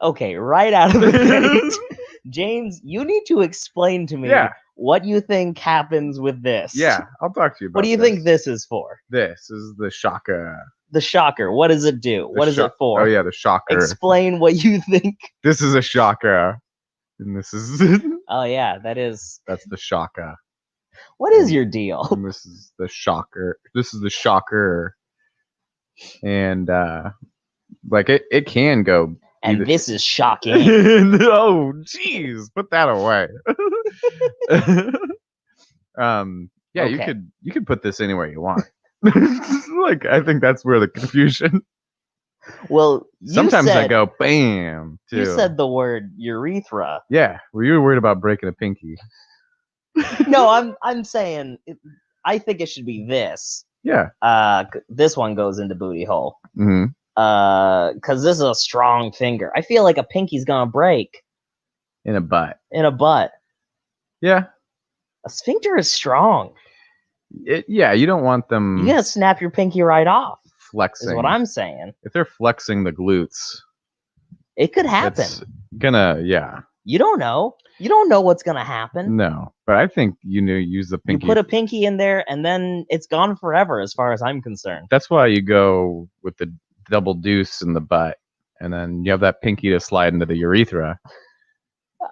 Okay, right out of the gate, James, you need to explain to me what you think happens with this. Yeah, I'll talk to you about. What do you think this is for? This is the shocker. The shocker. What does it do? What is it for? Oh yeah, the shocker. Explain what you think. This is a shocker, and this is. Oh yeah, that's the shocker. What is your deal? And this is the shocker. This is the shocker, and like it can go. And this is shocking. Oh, jeez, put that away. Yeah, okay. you could put this anywhere you want. Like, I think that's where the confusion. Well, sometimes I go bam too. You said the word urethra. Yeah, were you worried about breaking a pinky? No, I'm saying I think it should be this. Yeah. This one goes into booty hole. Mm-hmm. Because this is a strong finger. I feel like a pinky's gonna break. In a butt. Yeah. A sphincter is strong. Yeah, you don't want them. You're gonna snap your pinky right off. Flexing. Is what I'm saying. If they're flexing the glutes, it could happen. It's gonna, yeah. You don't know. You don't know what's gonna happen. No, but I think use the pinky. You put a pinky in there, and then it's gone forever, as far as I'm concerned. That's why you go with the double deuce in the butt, and then you have that pinky to slide into the urethra.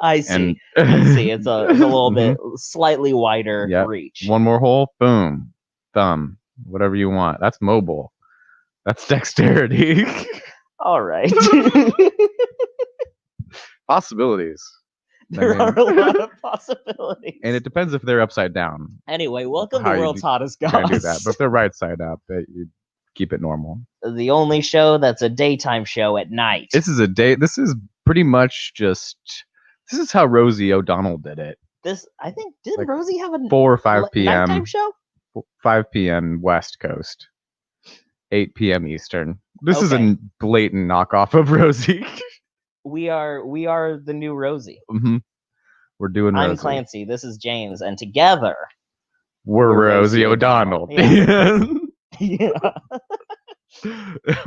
I see. I see. It's a little bit slightly wider reach. One more hole, boom, thumb, whatever you want. That's mobile. That's dexterity. All right. Possibilities. There are a lot of possibilities. And it depends if they're upside down. Anyway, welcome to World's Hottest Goss. Do that. But if they're right side up, you keep it normal. The only show that's a daytime show at night. This is pretty much just. This is how Rosie O'Donnell did it. I think, didn't Rosie have a 4 or 5 p.m. nighttime show? 5 p.m. West Coast. 8 p.m. Eastern. This is a blatant knockoff of Rosie. We are the new Rosie. Mm-hmm. We're doing Rosie. I'm Clancy. This is James. And together, we're Rosie O'Donnell. Yeah. Yeah.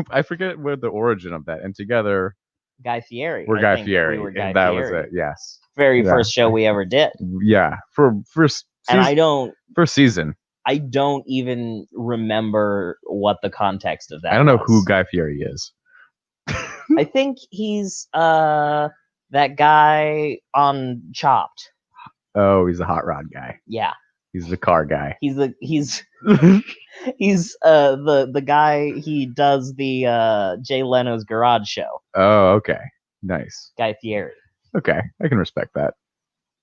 I forget what the origin of that. And together... Guy Fieri. We're Guy Fieri. And that was it. Yes. Very first show we ever did. Yeah. First season. I don't even remember what the context of that I don't know who Guy Fieri is. I think he's that guy on Chopped. Oh, he's the hot rod guy. Yeah. He's the car guy. He's the guy, he does the Jay Leno's Garage Show. Oh, okay. Nice. Guy Fieri. Okay, I can respect that.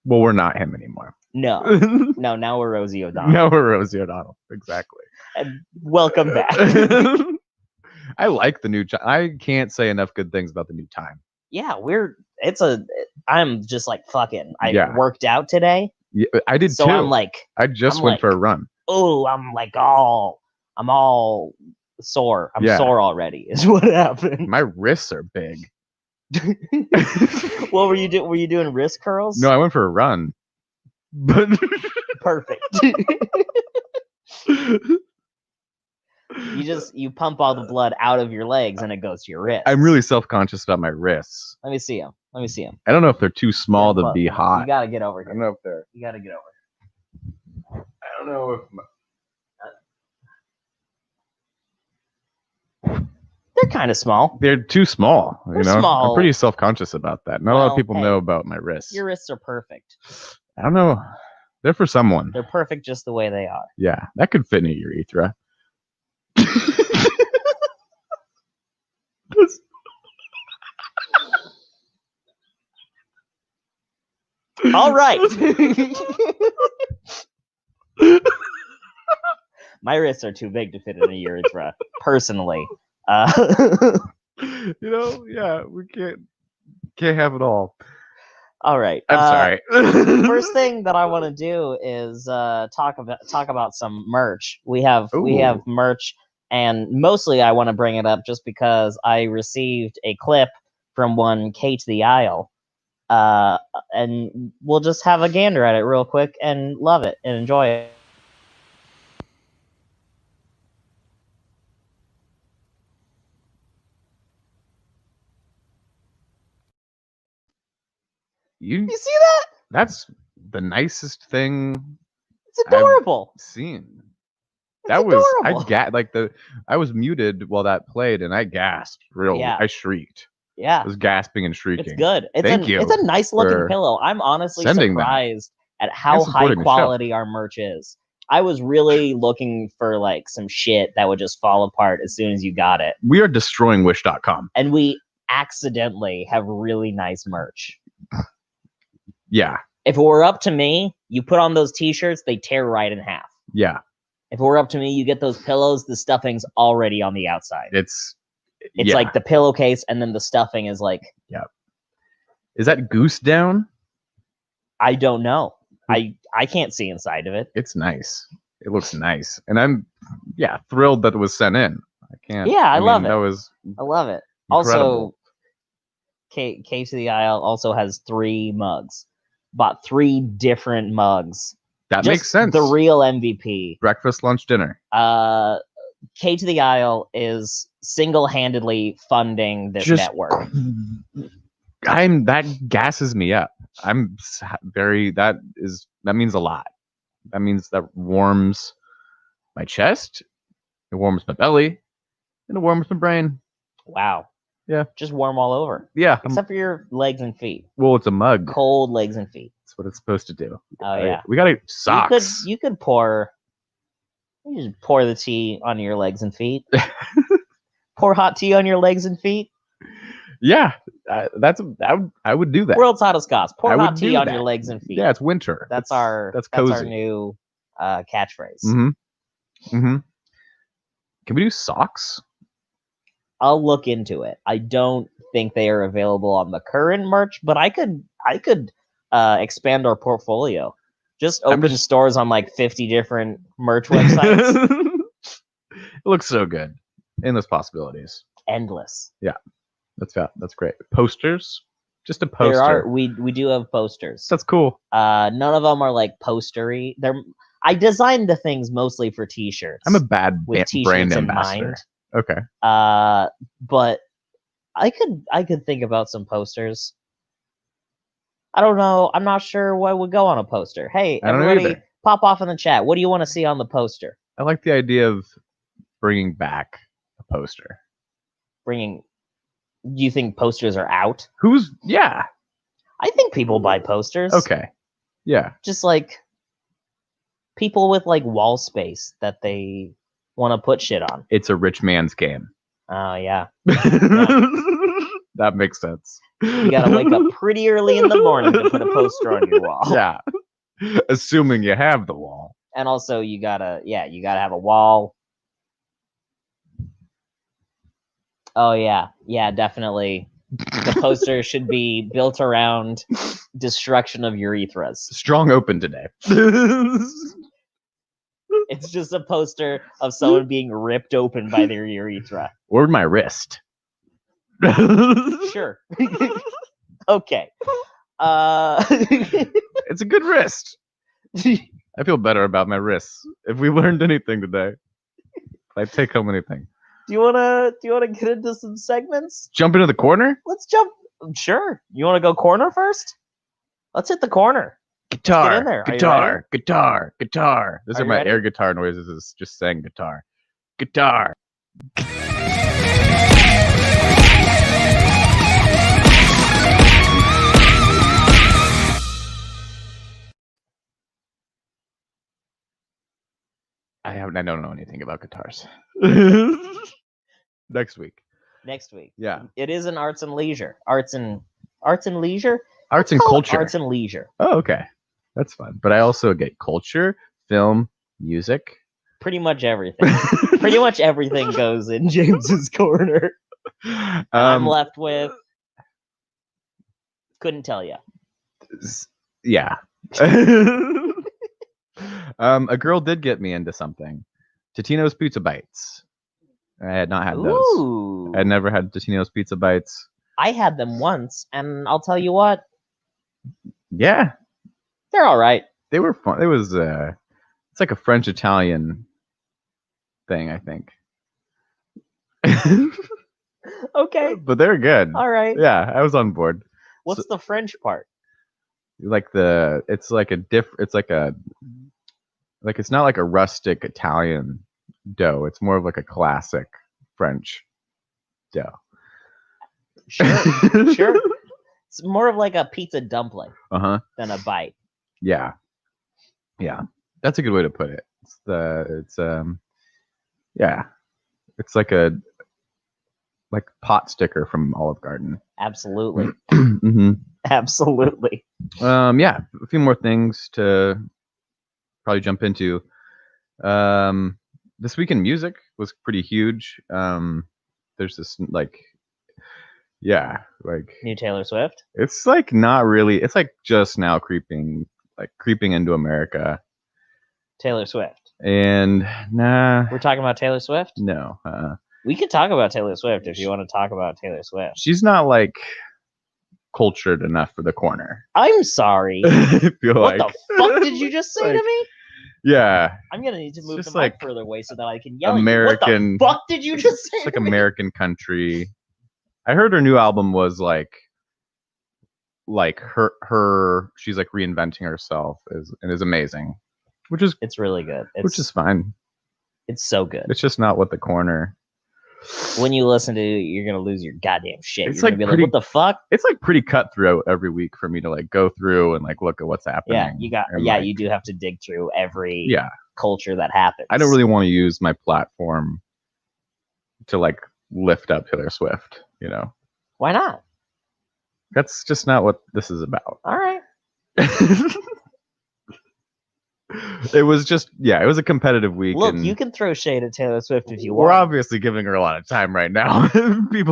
Well, we're not him anymore. No. No, now we're Rosie O'Donnell. Exactly. And welcome back. I like the new I can't say enough good things about the new time. Yeah, I'm just like, fucking, I worked out today. Yeah, I did too. I'm like, I just went for a run. Oh, I'm all sore. I'm sore already is what happened. My wrists are big. What were you doing? Were you doing wrist curls? No, I went for a run. But perfect. You pump all the blood out of your legs and it goes to your wrist. I'm really self-conscious about my wrists. Let me see them. I don't know if they're too small to be hot. You gotta get over here. I don't know if they're. You gotta get over here. I don't know if. They're kind of small. They're too small. They're small. I'm pretty self-conscious about that. Not a lot of people know about my wrists. Your wrists are perfect. I don't know. They're for someone. They're perfect just the way they are. Yeah, that could fit in a urethra. All right. My wrists are too big to fit in a urethra, personally. We can't have it all. All right. I'm sorry. First thing that I want to do is talk about some merch. We have merch, and mostly I want to bring it up just because I received a clip from one Kate the Isle. And we'll just have a gander at it real quick and love it and enjoy it. You see that? That's the nicest thing It's adorable. I've seen. It's adorable. I was muted while that played, and I gasped. I shrieked. Yeah. I was gasping and shrieking. It's good. Thank you. It's a nice looking pillow. I'm honestly surprised at how high quality our merch is. I was really looking for like some shit that would just fall apart as soon as you got it. We are destroying wish.com. And we accidentally have really nice merch. Yeah. If it were up to me, you put on those t-shirts, they tear right in half. Yeah. If it were up to me, you get those pillows, the stuffing's already on the outside. It's like the pillowcase, and then the stuffing is like... Yeah. Is that goose down? I don't know. I can't see inside of it. It's nice. It looks nice. And I'm, thrilled that it was sent in. I love it. That was I love it. incredible. Also, K to the Isle also has 3 mugs. Bought 3 different mugs. That makes sense. The real MVP. Breakfast, lunch, dinner. K to the Isle is single-handedly funding this network. That gasses me up. That means a lot. That means that warms my chest, it warms my belly, and it warms my brain. Wow. Yeah. Just warm all over. Yeah. Except for your legs and feet. Well, it's a mug. Cold legs and feet. That's what it's supposed to do. Oh, yeah. We gotta socks. You could pour the tea on your legs and feet. Pour hot tea on your legs and feet. Yeah. I would do that. World's hottest Goss. Pour hot tea on your legs and feet. Yeah, it's winter. That's our new catchphrase. Mm-hmm. Mm-hmm. Can we do socks? I'll look into it. I don't think they are available on the current merch, but I could expand our portfolio. Just open stores on like 50 different merch websites. It looks so good. Endless possibilities. Endless. Yeah. That's great. Posters? Just a poster. We do have posters. That's cool. None of them are like postery. I designed the things mostly for t-shirts. I'm a bad brand ambassador. Okay. But I could think about some posters. I don't know. I'm not sure what would go on a poster. Hey, everybody, pop off in the chat. What do you want to see on the poster? I like the idea of bringing back a poster. Do you think posters are out? Yeah. I think people buy posters. Okay. Yeah. Just like people with like wall space that they want to put shit on. It's a rich man's game. Oh, yeah. That makes sense. You gotta wake up pretty early in the morning to put a poster on your wall. Yeah. Assuming you have the wall. And also you gotta have a wall. Oh, yeah. Yeah, definitely. The poster should be built around destruction of urethras. Strong open today. It's just a poster of someone being ripped open by their urethra. Or my wrist. Sure. Okay. It's a good wrist. I feel better about my wrists. If we learned anything today, I take home anything. Do you wanna get into some segments? Jump into the corner? Let's jump. Sure. You wanna go corner first? Let's hit the corner. Guitar. Get in there. Guitar. Those are my air guitar noises. Is just saying guitar. Guitar. I don't know anything about guitars. Next week. Yeah. It is an arts and leisure. Arts and leisure? Arts and culture. Arts and leisure. Oh, okay. That's fun. But I also get culture, film, music. Pretty much everything. Pretty much everything goes in James's corner. I'm left with... Couldn't tell you. Yeah. A girl did get me into something. Totino's Pizza Bites. I had not had those. Ooh. I had never had Totino's Pizza Bites. I had them once, and I'll tell you what. Yeah. They're all right. They were fun. It was it's like a French-Italian thing, I think. Okay. But they're good. All right. Yeah, I was on board. What's the French part? like it's like it's not like a rustic Italian dough. It's more of like a classic French dough. Sure, sure. It's more of like a pizza dumpling than a bite. Yeah, that's a good way to put it. It's like a pot sticker from Olive Garden. Absolutely. Mm-hmm. Absolutely. Yeah, a few more things to probably jump into. This week in music was pretty huge. There's this New Taylor Swift. It's like not really. It's like just now creeping into America. Taylor Swift. And nah, we're talking about Taylor Swift. No, we could talk about Taylor Swift if you want to talk about Taylor Swift. She's not like cultured enough for the corner. I'm sorry. I feel what the fuck did you just say to me? Yeah. I'm gonna need to move the mic further away so that I can yell American, at you. What the fuck did you just say? It's like American country. I heard her new album was like her she's like reinventing herself and is amazing. It's really good. Which is fine. It's so good. It's just not what the corner. When you listen to it, you're gonna lose your goddamn shit. It's you're gonna be like, what the fuck? It's like pretty cutthroat every week for me to like go through and like look at what's happening. You do have to dig through every culture that happens. I don't really want to use my platform to like lift up Taylor Swift, you know. Why not? That's just not what this is about. All right. It was a competitive week. Look, you can throw shade at Taylor Swift if you want. We're obviously giving her a lot of time right now. If they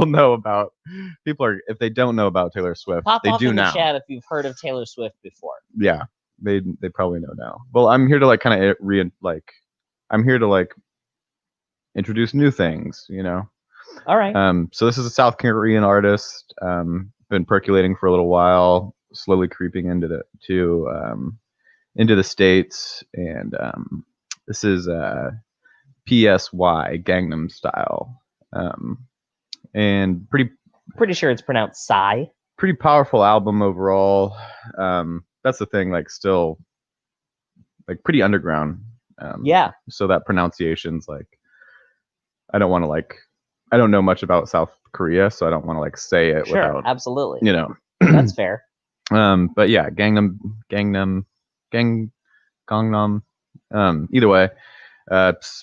don't know about Taylor Swift, Pop they off do in now. The chat if you've heard of Taylor Swift before. Yeah, they probably know now. Well, I'm here to like kind of I'm here to like introduce new things, you know. All right. So this is a South Korean artist. Been percolating for a little while, slowly creeping into the States, and this is PSY Gangnam Style, and pretty sure it's pronounced Psy. Pretty powerful album overall. That's the thing, like still like pretty underground. So that pronunciation's like I don't know much about South Korea, so I don't want to like say it without absolutely. You know. That's fair. But yeah, Gangnam. Either way,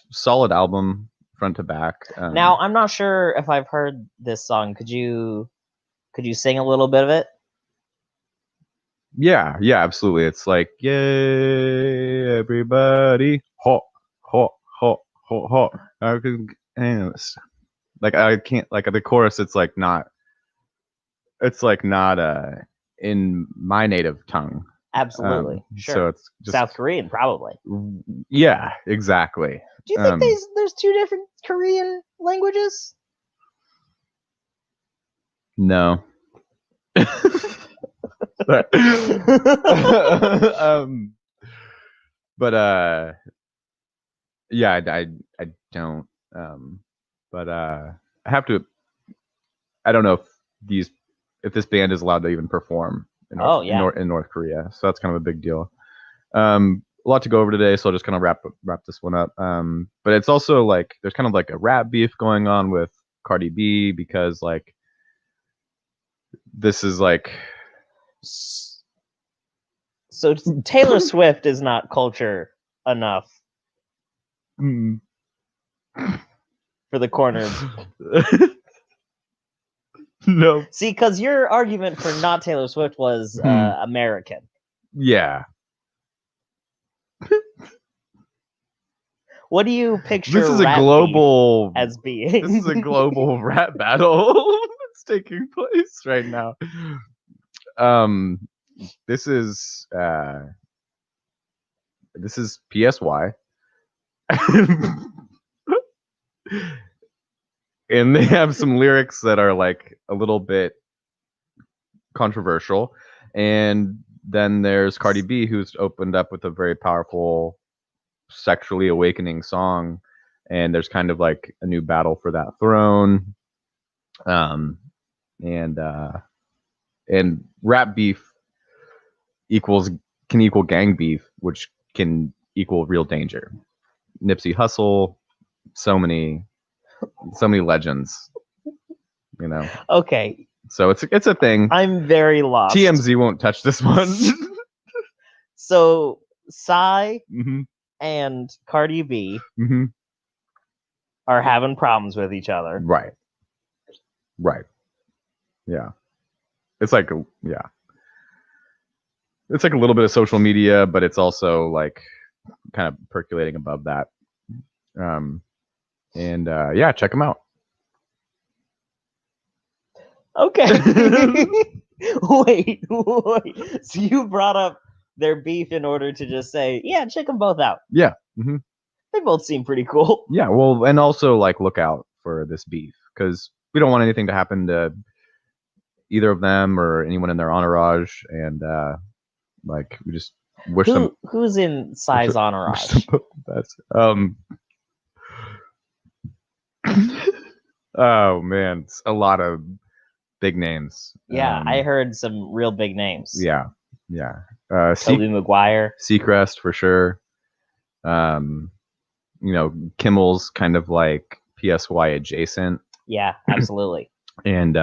solid album front to back. Now I'm not sure if I've heard this song. Could you sing a little bit of it? Yeah, absolutely. It's like, yay, everybody, ho, ho, ho, ho, ho. Like I can't like the chorus. It's like not in my native tongue. Absolutely. Sure. So it's just South Korean, probably. Yeah, exactly. Do you think there's two different Korean languages? No. But yeah, I don't. But I have to. I don't know if this band is allowed to even perform in North Korea, so that's kind of a big deal. A lot to go over today, so I'll just kind of wrap this one up. But it's also like there's kind of like a rap beef going on with Cardi B because like this is like. So Taylor Swift is not culture enough for the corner. No. See, because your argument for not Taylor Swift was American. Yeah. What do you picture? This is a global as being. This is a global rap battle that's taking place right now. This is PSY. And they have some lyrics that are like a little bit controversial. And then there's Cardi B, who's opened up with a very powerful sexually awakening song. And there's kind of like a new battle for that throne. And rap beef can equal gang beef, which can equal real danger. Nipsey Hussle, so many legends, you know. Okay. So it's a thing. I'm very lost. TMZ won't touch this one. So Psy Mm-hmm. and Cardi B Mm-hmm. are having problems with each other. Right. Yeah. It's like it's like a little bit of social media, but it's also like kind of percolating above that. Yeah, check them out. Okay. Wait. So you brought up their beef in order to just say, yeah, check them both out. Yeah. Mm-hmm. They both seem pretty cool. Yeah. Well, and also like look out for this beef because we don't want anything to happen to either of them or anyone in their entourage, and like we just wish them. Who's in Psy's entourage? Wish them the best. Oh man, it's a lot of big names. Yeah, I heard some real big names. Yeah. Tobey Maguire, Seacrest for sure. Kimmel's kind of like PSY adjacent. Yeah, absolutely. And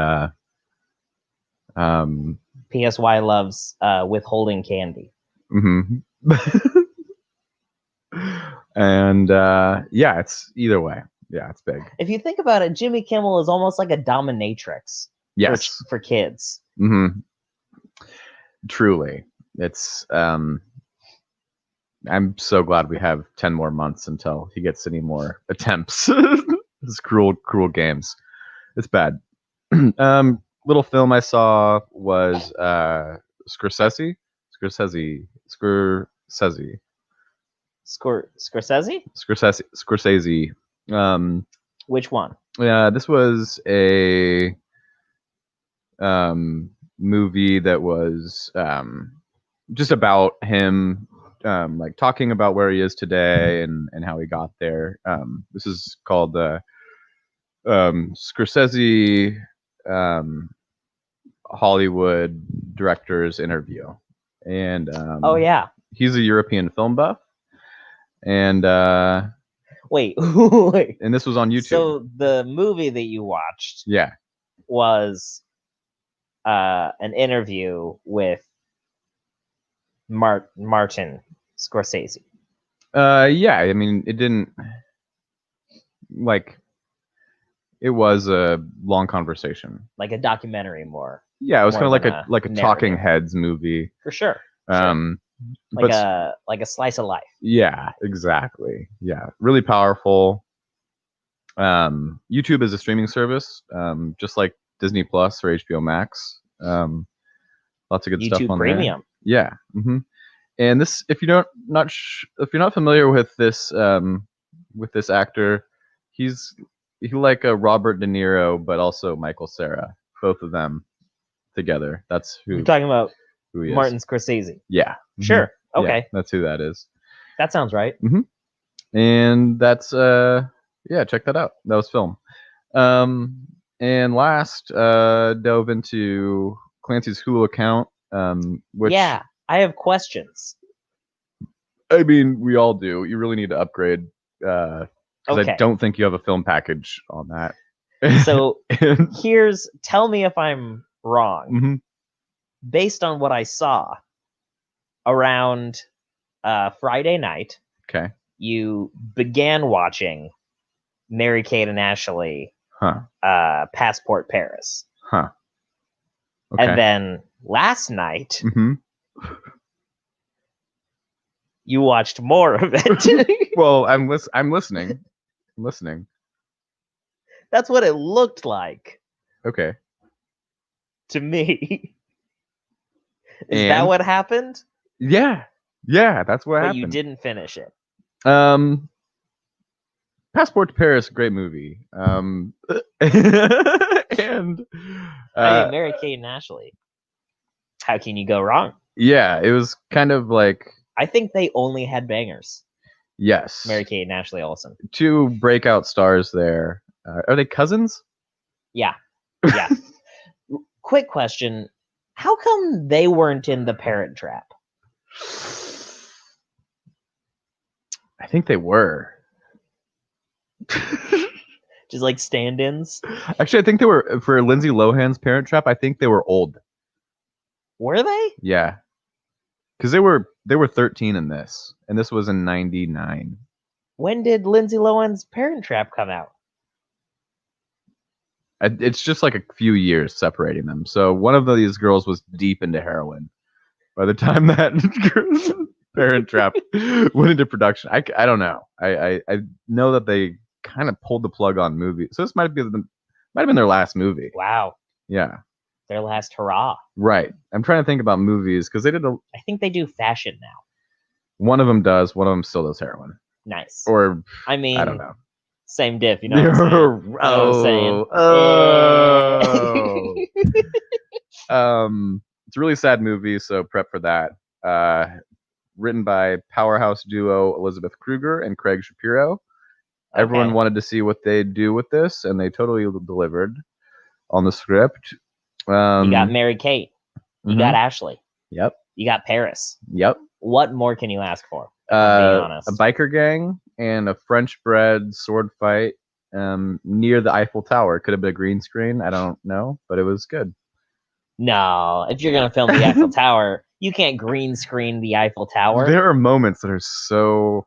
PSY loves withholding candy. Mm-hmm. And yeah, it's either way. Yeah, it's big. If you think about it, Jimmy Kimmel is almost like a dominatrix. Yes. For kids. Mm-hmm. Truly. It's I'm so glad we have 10 more months until he gets any more attempts. This cruel games. It's bad. Little film I saw was Scorsese. Which one? Yeah, this was a movie that was just about him like talking about where he is today and how he got there. This is called the Scorsese Hollywood Director's Interview. And oh yeah, he's a European film buff. And wait. And this was on YouTube. So the movie that you watched, yeah, was an interview with Martin Scorsese. Yeah, I mean, it didn't like. It was a long conversation, like a documentary, more. Yeah, it was kind of like a Talking Heads movie for sure. Like a slice of life. Yeah, exactly. Yeah, really powerful. YouTube is a streaming service, just like Disney Plus or HBO Max. Lots of good stuff on Premium. There. Yeah. Mm-hmm. And this, if you're not familiar with this actor, he's like a Robert De Niro, but also Michael Cera. Both of them together. That's who. You're talking about who he Martin is. Scorsese. Yeah. Mm-hmm. Sure. Okay. Yeah, that's who that is. That sounds right. Mm-hmm. And that's yeah, check that out. That was film. And last, dove into Clancy's Hulu account. Which, yeah, I have questions. I mean, we all do. You really need to upgrade. Because okay. I don't think you have a film package on that. So tell me if I'm wrong. Mm-hmm. Based on what I saw around Friday night, okay, you began watching Mary-Kate and Ashley, Passport Paris. Huh. Okay. And then last night, mm-hmm. you watched more of it. Well, I'm listening. I'm listening. That's what it looked like. Okay. To me. Is that what happened? Yeah. Yeah, that's what happened. But you didn't finish it. Passport to Paris, great movie. And Mary-Kate and Ashley. How can you go wrong? Yeah, it was kind of like, I think they only had bangers. Yes. Mary-Kate and Ashley Olsen. 2 breakout stars there. Are they cousins? Yeah. Yeah. Quick question. How come they weren't in The Parent Trap? I think they were. Just like stand-ins. Actually, I think they were for Lindsay Lohan's Parent Trap. I think they were old. Were they? Yeah, because they were 13 in this, and this was in '99. When did Lindsay Lohan's Parent Trap come out? It's just like a few years separating them. So one of these girls was deep into heroin by the time that Parent Trap went into production. I don't know. I know that they kind of pulled the plug on movies. So this might have been their last movie. Wow. Yeah. Their last hurrah. Right. I'm trying to think about movies because they did I think they do fashion now. One of them does. One of them still does heroin. Nice. Or I mean, I don't know. Same diff, you know what I'm saying? It's a really sad movie, so prep for that. Written by powerhouse duo Elizabeth Kruger and Craig Shapiro. Okay. Everyone wanted to see what they'd do with this, and they totally delivered on the script. You got Mary-Kate. You got Ashley. Yep. You got Paris. Yep. What more can you ask for? Being honest. A biker gang and a French-bred sword fight near the Eiffel Tower. Could have been a green screen. I don't know, but it was good. No, if you're going to film the Eiffel Tower, you can't green screen the Eiffel Tower. There are moments that are so...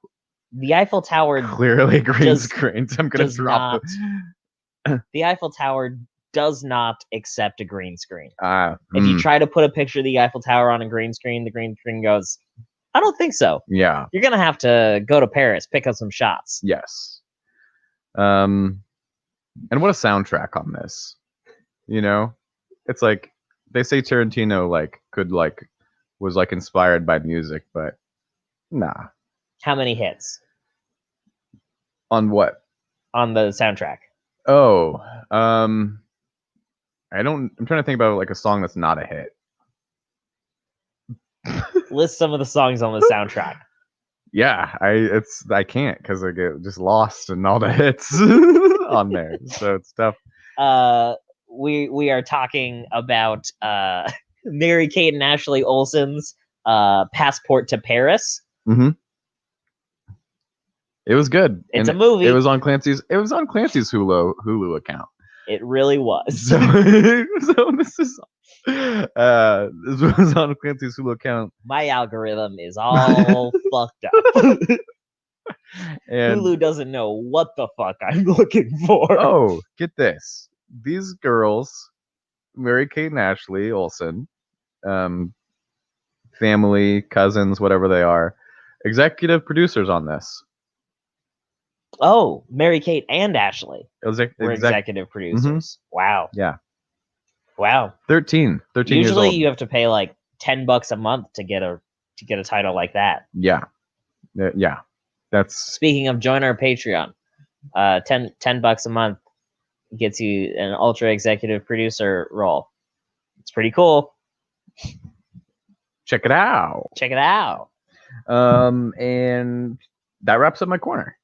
The Eiffel Tower... Clearly green screens. I'm going to drop The Eiffel Tower does not accept a green screen. If you try to put a picture of the Eiffel Tower on a green screen, the green screen goes... I don't think so. Yeah. You're going to have to go to Paris, pick up some shots. Yes. And what a soundtrack on this. You know? It's like, they say Tarantino, was, inspired by music, but nah. How many hits? On what? On the soundtrack. Oh, I'm trying to think about, a song that's not a hit. List some of the songs on the soundtrack. Yeah, I can't because I get just lost in all the hits on there, so it's tough. We are talking about Mary-Kate and Ashley Olsen's Passport to Paris. Mm-hmm. It was good. It's a movie. It was on Clancy's Hulu account. It really was. So this was on Clancy's Hulu account. My algorithm is all fucked up. And Hulu doesn't know what the fuck I'm looking for. Oh, get this. These girls, Mary-Kate and Ashley Olsen, family, cousins, whatever they are, executive producers on this. Oh, Mary-Kate and Ashley were executive producers. Mm-hmm. Wow. Yeah. Wow. 13 Usually years old. You have to pay like $10 a month to get a title like that. Yeah. Yeah. That's speaking of, join our Patreon. $10 a month gets you an ultra executive producer role. It's pretty cool. Check it out. Check it out. And that wraps up my corner.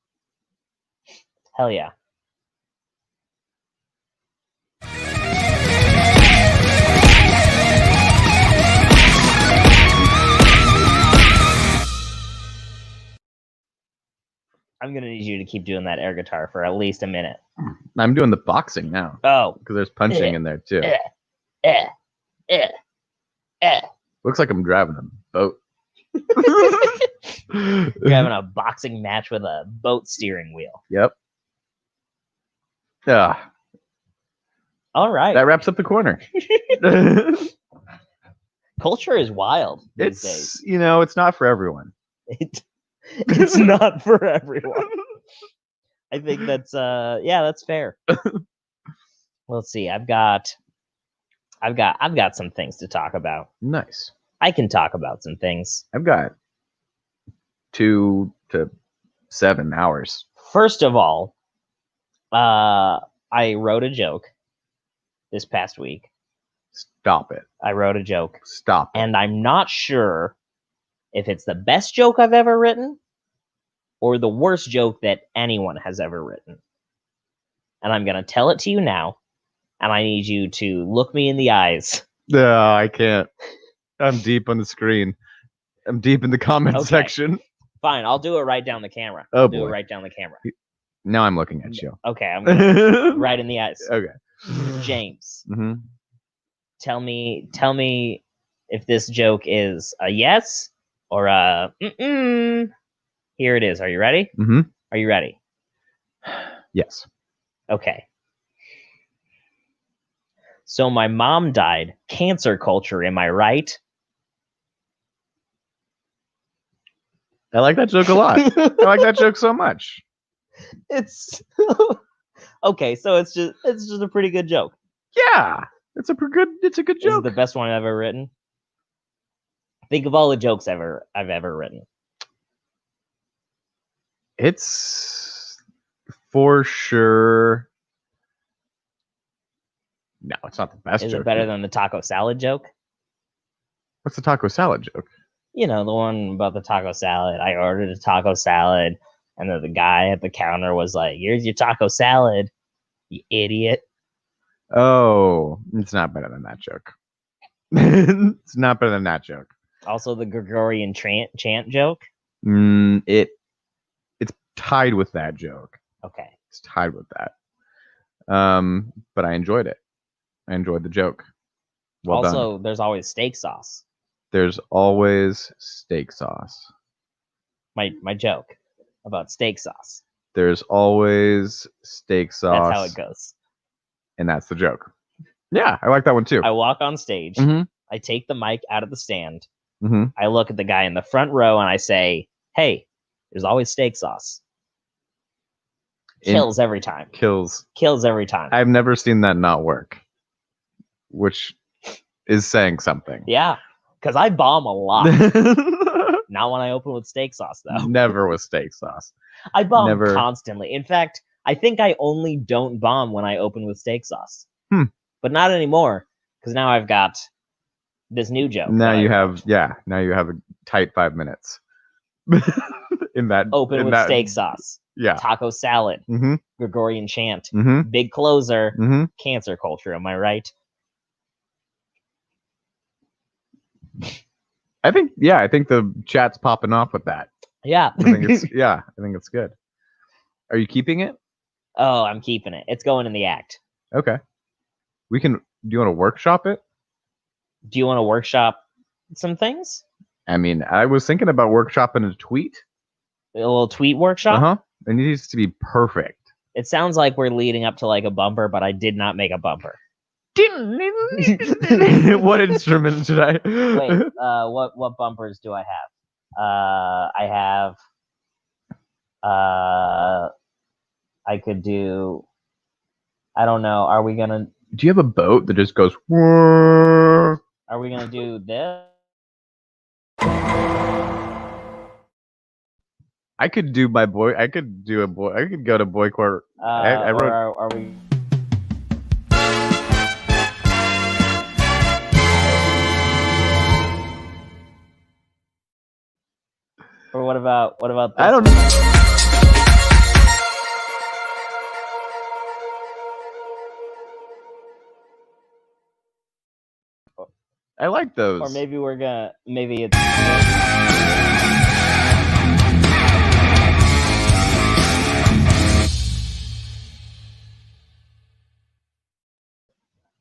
Hell yeah. I'm going to need you to keep doing that air guitar for at least a minute. I'm doing the boxing now. Oh. Because there's punching in there, too. Looks like I'm driving a boat. You're having a boxing match with a boat steering wheel. Yep. Yeah. All right. That wraps up the corner. Culture is wild these days. It's not for everyone. It's not for everyone. I think that's that's fair. Let's see. I've got some things to talk about. Nice. I can talk about some things. I've got 2 to 7 hours. First of all, I wrote a joke this past week. Stop it. I wrote a joke. Stop it. And I'm not sure if it's the best joke I've ever written or the worst joke that anyone has ever written. And I'm going to tell it to you now, and I need you to look me in the eyes. No, I can't. I'm deep on the screen. I'm deep in the comment Okay. section. Fine, I'll do it right down the camera. Oh, I'll do boy. it right down the camera. Now I'm looking at you. Okay, I'm gonna right in the eyes. Okay. James, Mm-hmm. tell me if this joke is a yes or a mm-mm. Here it is. Are you ready? Mm-hmm. Are you ready? Yes. Okay. So my mom died. Cancer culture, am I right? I like that joke a lot. I like that joke so much. It's okay, so it's just a pretty good joke. Yeah. It's a good This is joke. the best one I've ever written. Think of all the jokes I've ever written. It's for sure. No, it's not the best Is joke. it better than the taco salad joke? What's the taco salad joke? You know, the one about the taco salad. I ordered a taco salad, and then the guy at the counter was like, "Here's your taco salad, you idiot." Oh, it's not better than that joke. It's not better than that joke. Also, the Gregorian chant joke. It's tied with that joke. Okay. It's tied with that. But I enjoyed it. I enjoyed the joke. Well also, done. there's always steak sauce. There's always steak sauce. My joke about steak sauce. There's always steak sauce. That's how it goes. And that's the joke. Yeah, I like that one too. I walk on stage. Mm-hmm. I take the mic out of the stand. Mm-hmm. I look at the guy in the front row and I say, "Hey, there's always steak sauce." Kills every time. Kills every time. I've never seen that not work, which is saying something. Yeah, because I bomb a lot. Not when I open with steak sauce, though. Never with steak sauce. I bomb Never. constantly. In fact, I think I only don't bomb when I open with steak sauce. But not anymore, because now I've got this new joke. Now you have a tight 5 minutes. in that Open with steak sauce. Yeah. Taco salad. Mm-hmm. Gregorian chant. Mm-hmm. Big closer. Mm-hmm. Cancer culture. Am I right? I think the chat's popping off with that. Yeah. I think it's good. Are you keeping it? Oh, I'm keeping it. It's going in the act. Okay. Do you want to workshop it? Do you want to workshop some things? I mean, I was thinking about workshopping a tweet. A little tweet workshop? Uh-huh. It needs to be perfect. It sounds like we're leading up to like a bumper, but I did not make a bumper. What instrument should I? Wait, what bumpers do I have? I could do. I don't know. Are we gonna? Do you have a boat that just goes? Whoa? Are we gonna do this? I could do my boy. I could do a boy. I could go to boy court. I wrote. Are we? Or what about this? I don't know. I like those. Or maybe it's.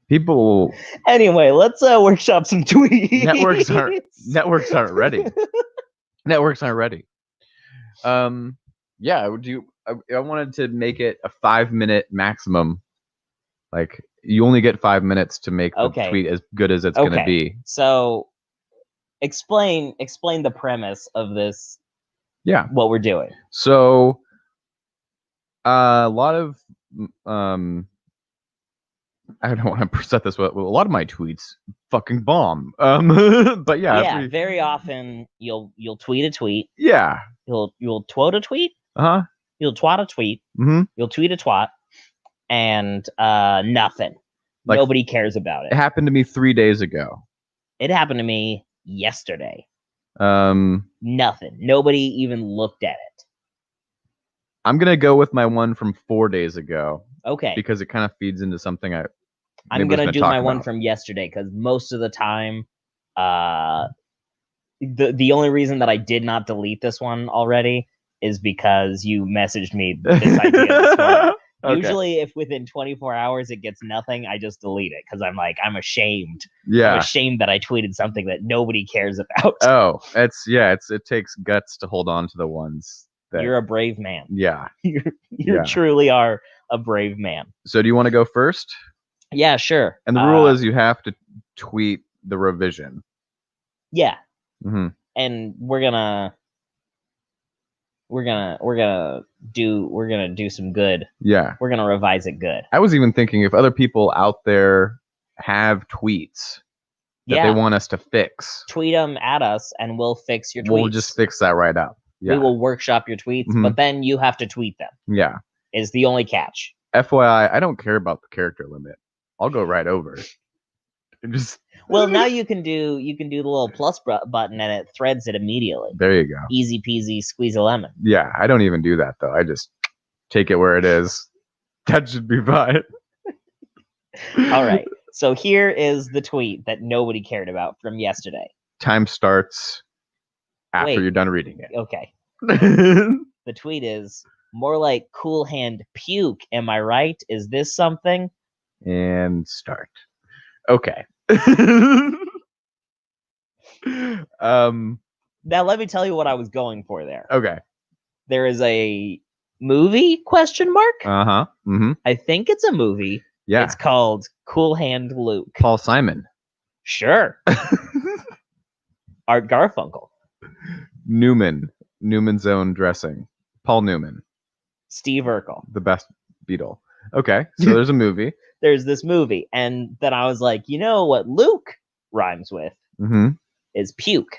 People. Anyway, let's workshop some tweets. Networks aren't ready. Networks aren't ready. Yeah. I wanted to make it a 5-minute maximum. Like you only get 5 minutes to make the tweet as good as it's gonna be. So, explain the premise of this. Yeah. What we're doing. So, a lot of I don't want to set this up. Well, a lot of my tweets fucking bomb. But yeah. Very often you'll tweet a tweet. Yeah. You'll twat a tweet. Uh-huh. You'll twat a tweet. Mm-hmm. You'll tweet a twat, and nothing. Like, nobody cares about it. It happened to me 3 days ago. It happened to me yesterday. Nothing. Nobody even looked at it. I'm gonna go with my one from 4 days ago. Okay. Because it kind of feeds into something I'm gonna do my one from yesterday because most of the time, the only reason that I did not delete this one already is because you messaged me this idea this morning. Okay. Usually, if within 24 hours it gets nothing, I just delete it because I'm like, I'm ashamed. Yeah. I'm ashamed that I tweeted something that nobody cares about. Oh, it takes guts to hold on to the ones that. You're a brave man. Yeah. You truly are a brave man. So do you want to go first? Yeah, sure. And the rule is you have to tweet the revision. Yeah. Mm-hmm. And we're gonna do some good. Yeah. We're gonna revise it good. I was even thinking if other people out there have tweets that they want us to fix, tweet them at us and we'll fix your tweets. We'll just fix that right up. Yeah. We will workshop your tweets, but then you have to tweet them. Yeah. Is the only catch. FYI, I don't care about the character limit. I'll go right over. Just well, now you can do the little plus button and it threads it immediately. There you go. Easy peasy, squeeze a lemon. Yeah, I don't even do that though. I just take it where it is. That should be fine. All right. So here is the tweet that nobody cared about from yesterday. Time starts after you're done reading it. Okay. The tweet is more like cool hand puke. Am I right? Is this something? And start. Okay. Now let me tell you what I was going for there. Okay. There is a movie ? Uh-huh. Mm-hmm. I think it's a movie. Yeah. It's called Cool Hand Luke. Paul Simon. Sure. Art Garfunkel. Newman's Own Dressing. Paul Newman. Steve Urkel. The best Beatle. Okay, so there's a movie. There's this movie, and then I was like, you know what Luke rhymes with is puke.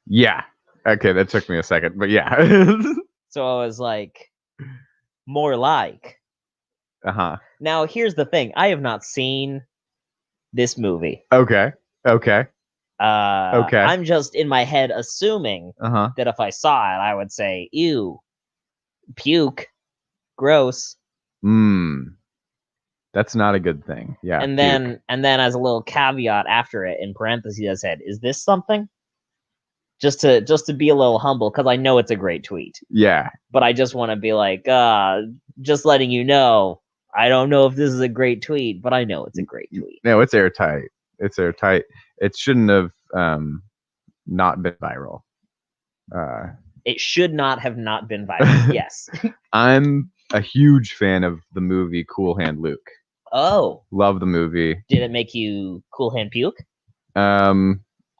Yeah. Okay, that took me a second, but yeah. So I was like, more like. Uh-huh. Now, here's the thing. I have not seen this movie. Okay. I'm just in my head assuming that if I saw it, I would say, ew, puke, gross. That's not a good thing. Yeah. And then as a little caveat after it, in parentheses, I said, is this something? Just to be a little humble, because I know it's a great tweet. Yeah. But I just want to be like, just letting you know, I don't know if this is a great tweet, but I know it's a great tweet. No, it's airtight. It's airtight. It shouldn't have not been viral. It should not have not been viral. Yes. I'm a huge fan of the movie Cool Hand Luke. Oh. Love the movie. Did it make you cool hand puke?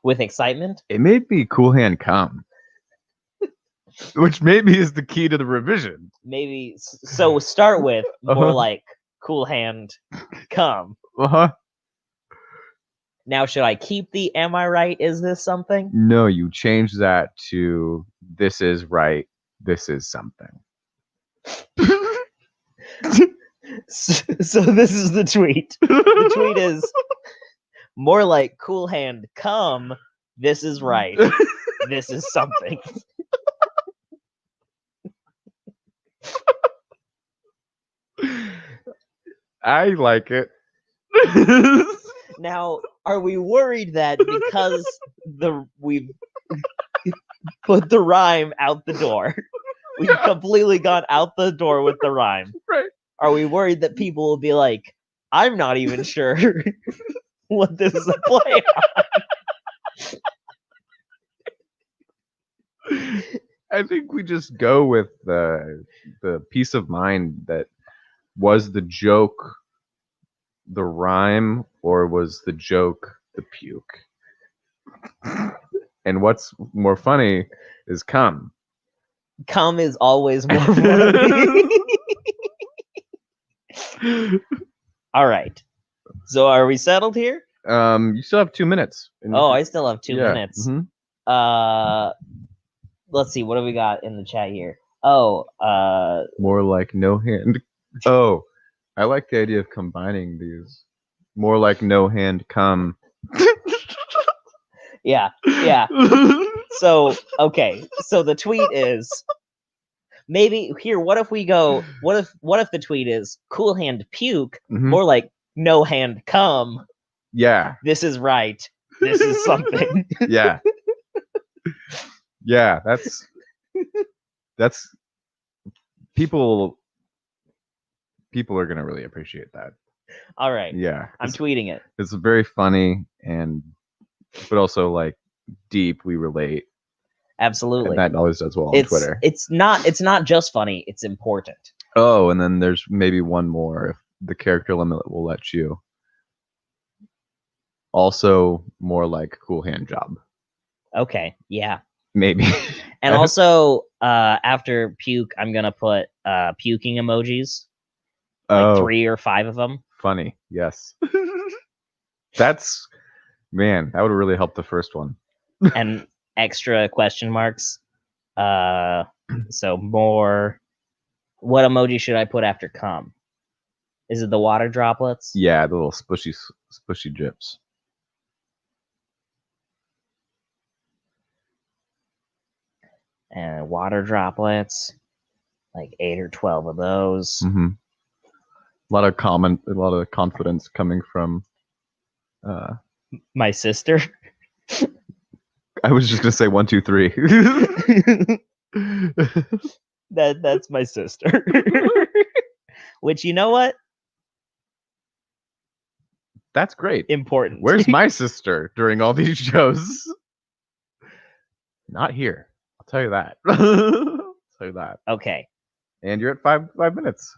With excitement? It made me cool hand come. Which maybe is the key to the revision. Maybe. So start with more like cool hand come. Now, should I keep the am I right? Is this something? No, you change that to this is right. This is something. So this is the tweet. The tweet is more like cool hand come. This is right. This is something. I like it. Now, are we worried that because we've put the rhyme out the door, we've completely gone out the door with the rhyme? Right. Are we worried that people will be like, I'm not even sure what this is a play on? I think we just go with the peace of mind that was the joke the rhyme or was the joke the puke. And what's more funny is come. Come is always more funny. All right. So are we settled here? You still have 2 minutes. I still have 2 minutes. Mm-hmm. Let's see. What do we got in the chat here? More like no hand. Oh, I like the idea of combining these. More like no hand come. Yeah. So, okay. So the tweet is maybe here. What if we go? What if the tweet is cool hand puke? More like no hand come. Yeah. This is right. This is something. Yeah. Yeah, that's people are gonna really appreciate that. All right. Yeah. I'm tweeting it. It's very funny but also like deep. We relate. Absolutely. And that always does well on Twitter. It's not just funny, it's important. Oh, and then there's maybe one more if the character limit will let you. Also more like cool hand job. Okay, yeah. Maybe. And also after puke, I'm gonna put puking emojis. Like 3 or 5 of them. Funny, yes. That's man, that would really help the first one. And extra question marks. So more. What emoji should I put after cum? Is it the water droplets? Yeah, the little spushy drips. And water droplets, like 8 or 12 of those. Mm-hmm. A lot of confidence coming from my sister. I was just gonna say 1, 2, 3. That's my sister. Which, you know what? That's great. Important. Where's my sister during all these shows? Not here. I'll tell you that. I'll tell you that. Okay. And you're at 5 minutes.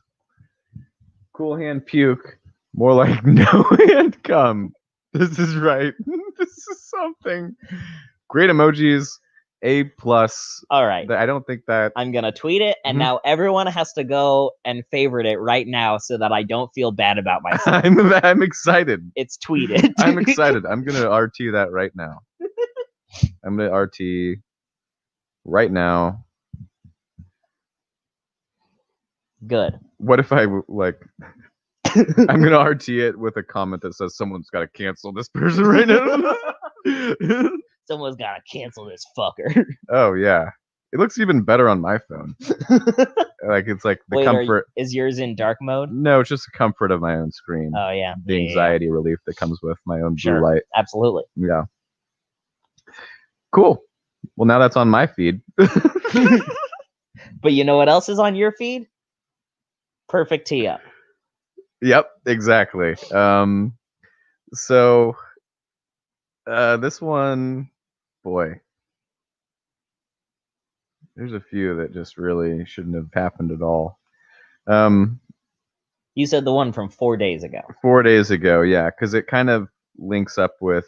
Cool hand puke. More like no hand cum. This is right. This is something. Great emojis. A+. All right. I don't think that I'm gonna tweet it, and now everyone has to go and favorite it right now, so that I don't feel bad about myself. I'm excited. It's tweeted. I'm excited. I'm gonna RT that right now. I'm gonna RT right now. Good. What if I like? I'm gonna RT it with a comment that says someone's got to cancel this person right now. Someone's gotta cancel this fucker. Oh yeah, it looks even better on my phone. Like it's like the comfort. Is yours in dark mode? No, it's just the comfort of my own screen. Oh yeah, the anxiety relief that comes with my own blue light. Absolutely. Yeah. Cool. Well, now that's on my feed. But you know what else is on your feed? Perfect tee up. Yep, exactly. So this one, boy, there's a few that just really shouldn't have happened at all. You said the one from 4 days ago. 4 days ago, yeah, because it kind of links up with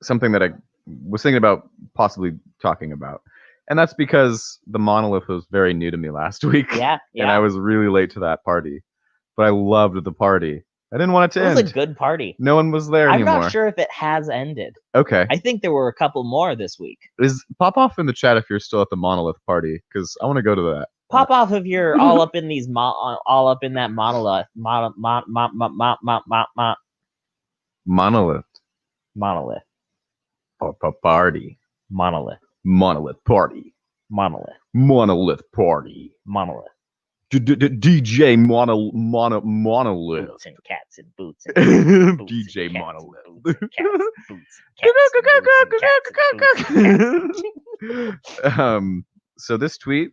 something that I was thinking about possibly talking about. And that's because the monolith was very new to me last week. Yeah. And I was really late to that party. But I loved the party. I didn't want it to end. It was a good party. No one was there anymore. I'm not sure if it has ended. Okay. I think there were a couple more this week. Pop off in the chat if you're still at the monolith party, because I want to go to that. Pop off if you're all up in these all up in that monolith. Monolith. Monolith. Party. Monolith. Monolith party. Monolith. Monolith party. Monolith. DJ monolith. Boots and cats and boots and boots DJ and monolith. Boots and cats, boots and cats. So this tweet,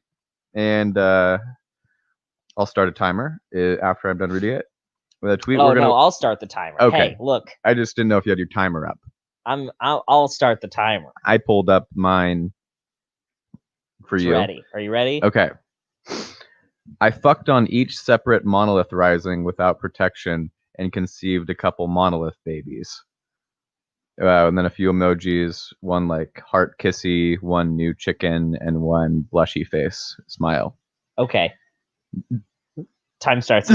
and I'll start a timer after I'm done reading it. With a tweet, I'll start the timer. Okay. Hey, look. I just didn't know if you had your timer up. I'll start the timer. I pulled up mine for you. Ready. Are you ready? Okay. I fucked on each separate monolith rising without protection and conceived a couple monolith babies. And then a few emojis, one like heart kissy, one new chicken, and one blushy face smile. Okay. Time starts.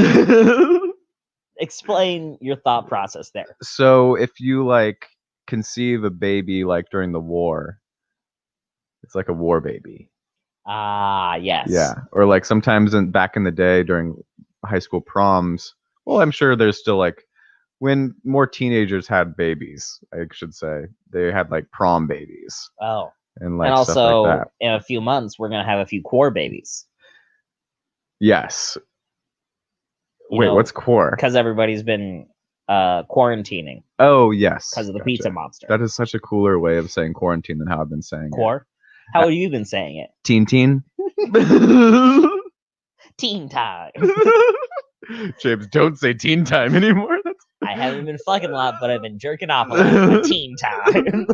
Explain your thought process there. So if you like conceive a baby like during the war, it's like a war baby. Ah, yes. Yeah, or like sometimes back in the day during high school proms. Well, I'm sure there's still like when more teenagers had babies. I should say they had like prom babies. Oh, and like and also stuff like that. In a few months we're gonna have a few core babies. Yes. Wait, what's core? Because everybody's been quarantining Oh yes, because of the gotcha. pizza monster. That is such a cooler way of saying quarantine than how I've been saying Core. How have you been saying it? Teen. Teen time. James, don't say teen time anymore. I haven't been fucking a lot, but I've been jerking off a lot. Teen time.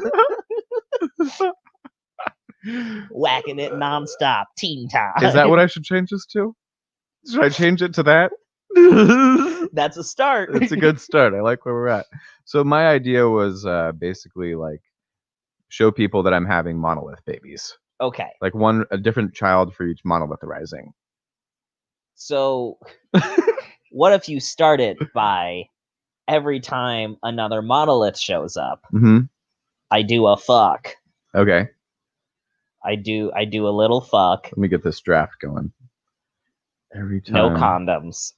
Whacking it nonstop. Teen time. Is that what I should change this to? Should I change it to that? That's a start. It's a good start. I like where we're at. So my idea was basically like show people that I'm having monolith babies. Okay. Like a different child for each monolith rising. So what if you start it by every time another monolith shows up, I do a fuck. Okay. I do a little fuck. Let me get this draft going. Every time No condoms.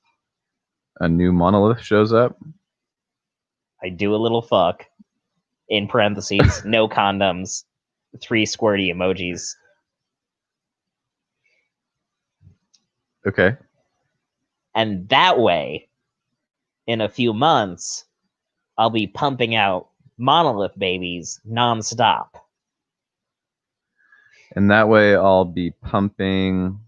A new monolith shows up, I do a little fuck. In parentheses, no condoms. 3 squirty emojis. Okay. And that way, in a few months, I'll be pumping out monolith babies nonstop. And that way I'll be pumping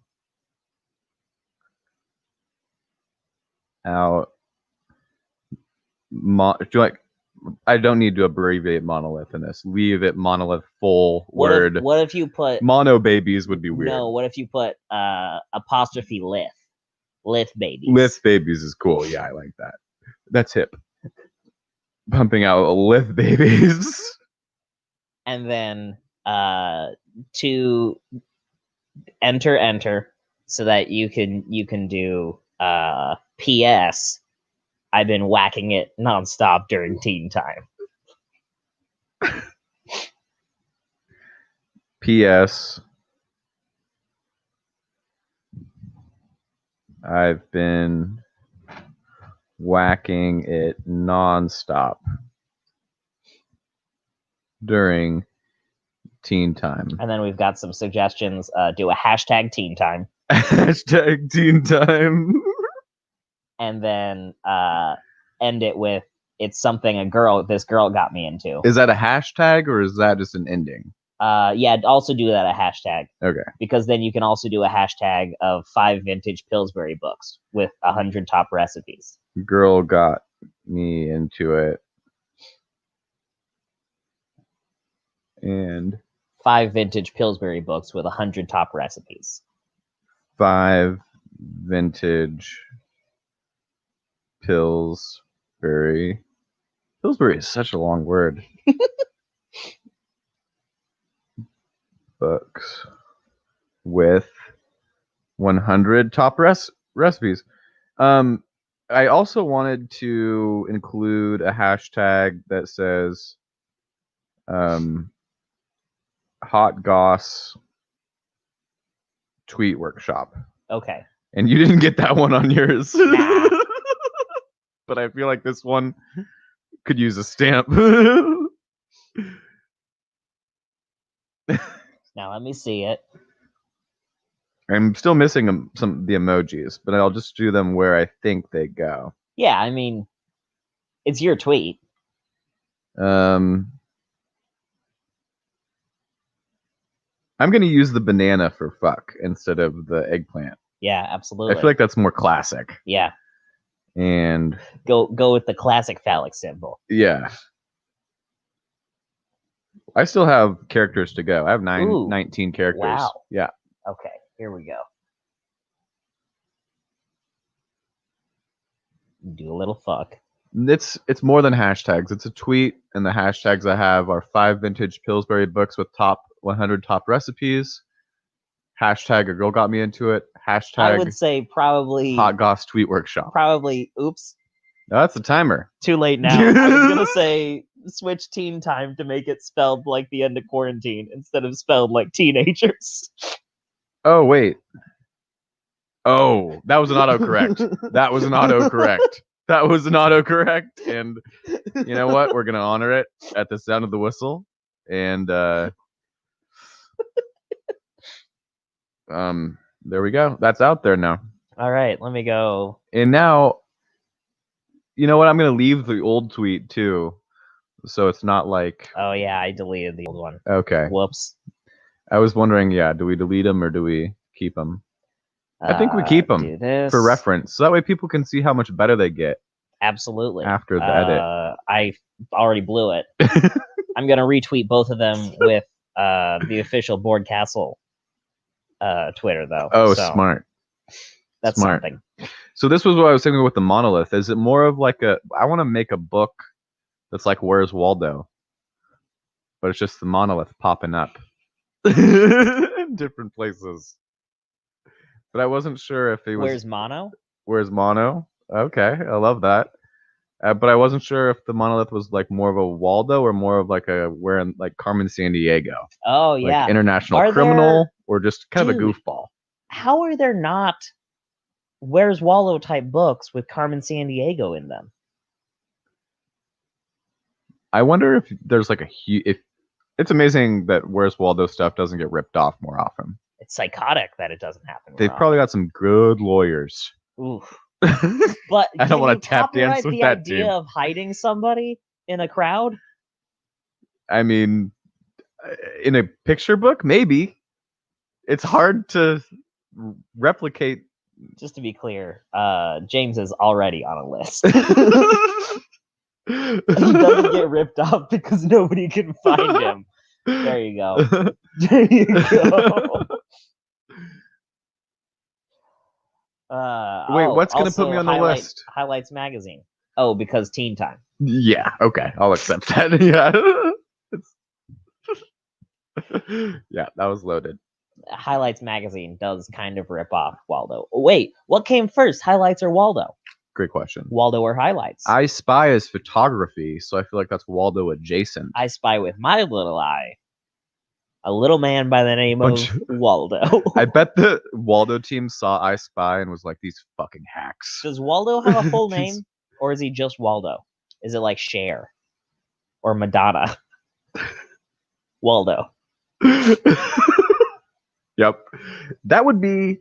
out I don't need to abbreviate monolith in this. Leave it monolith full word. What if you put mono babies would be weird. No, what if you put apostrophe lith? Lith babies. Lith babies is cool. Yeah, I like that. That's hip. Pumping out lith babies. And then to enter so that you can do PS. I've been whacking it nonstop during teen time. PS. I've been whacking it nonstop during teen time. And then we've got some suggestions. Do a hashtag teen time. Hashtag teen time. And then end it with it's something this girl got me into. Is that a hashtag or is that just an ending? Yeah, also do that a hashtag. Okay. Because then you can also do a hashtag of 5 vintage Pillsbury books with 100 top recipes. Girl got me into it. And 5 vintage Pillsbury books with 100 top recipes. 5 vintage Pillsbury. Pillsbury is such a long word. Books with 100 top recipes. I also wanted to include a hashtag that says hot Goss tweet workshop. Okay. And you didn't get that one on yours. Nah. But I feel like this one could use a stamp. Now let me see it. I'm still missing some of the emojis, but I'll just do them where I think they go. Yeah, I mean, it's your tweet. I'm going to use the banana for fuck instead of the eggplant. Yeah, absolutely. I feel like that's more classic. Yeah. And go with the classic phallic symbol. Yeah. I still have characters to go. I have 19 characters. Wow. Yeah. Okay, here we go. Do a little fuck. It's more than hashtags. It's a tweet, and the hashtags I have are 5 vintage Pillsbury books with top 100 top recipes. Hashtag a girl got me into it. Hashtag I would say probably hot Goss tweet workshop. Probably oops. No, that's the timer. Too late now. I was gonna say switch teen time to make it spelled like the end of quarantine instead of spelled like teenagers. Oh wait. Oh, that was an autocorrect. That was an autocorrect. That was an autocorrect. And you know what? We're gonna honor it at the sound of the whistle. And there we go. That's out there now. All right, let me go. And now You know what? I'm gonna leave the old tweet too, so it's not like. Oh yeah, I deleted the old one. Okay. Whoops. I was wondering, yeah, do we delete them or do we keep them? I think we keep them Do this for reference, so that way people can see how much better they get. Absolutely. After the edit. I already blew it. I'm gonna retweet both of them with the official Board Castle Twitter though. Oh, so smart. That's smart. something. So this was what I was thinking with the monolith. Is it more of like I want to make a book that's like Where's Waldo, but it's just the monolith popping up in different places. But I wasn't sure if it was. Where's Mono? Where's Mono? Okay, I love that. But I wasn't sure if the monolith was like more of a Waldo or more of like like Carmen Sandiego. Oh like yeah, international criminal or just kind of a goofball. How are there not Where's Waldo type books with Carmen Sandiego in them? I wonder if there's like if it's amazing that Where's Waldo stuff doesn't get ripped off more often. It's psychotic that it doesn't happen. They've probably got some good lawyers. Oof. But I don't want to tap dance with that idea team. of hiding somebody in a crowd. I mean, in a picture book, maybe. It's hard to replicate. Just to be clear, James is already on a list. He doesn't get ripped off because nobody can find him. There you go. There you go. Wait, what's going to put me on the list? Highlights Magazine. Oh, because Teen Time. Yeah, okay. I'll accept that. Yeah. Yeah, that was loaded. Highlights Magazine does kind of rip off Waldo. Wait, what came first, Highlights or Waldo? Great question. Waldo or Highlights? I Spy is photography, so I feel like that's Waldo adjacent. I Spy with my little eye. A little man by the name of Waldo. I bet the Waldo team saw I Spy and was like, these fucking hacks. Does Waldo have a full name? Or is he just Waldo? Is it like Cher? Or Madonna? Waldo. Yep. That would be...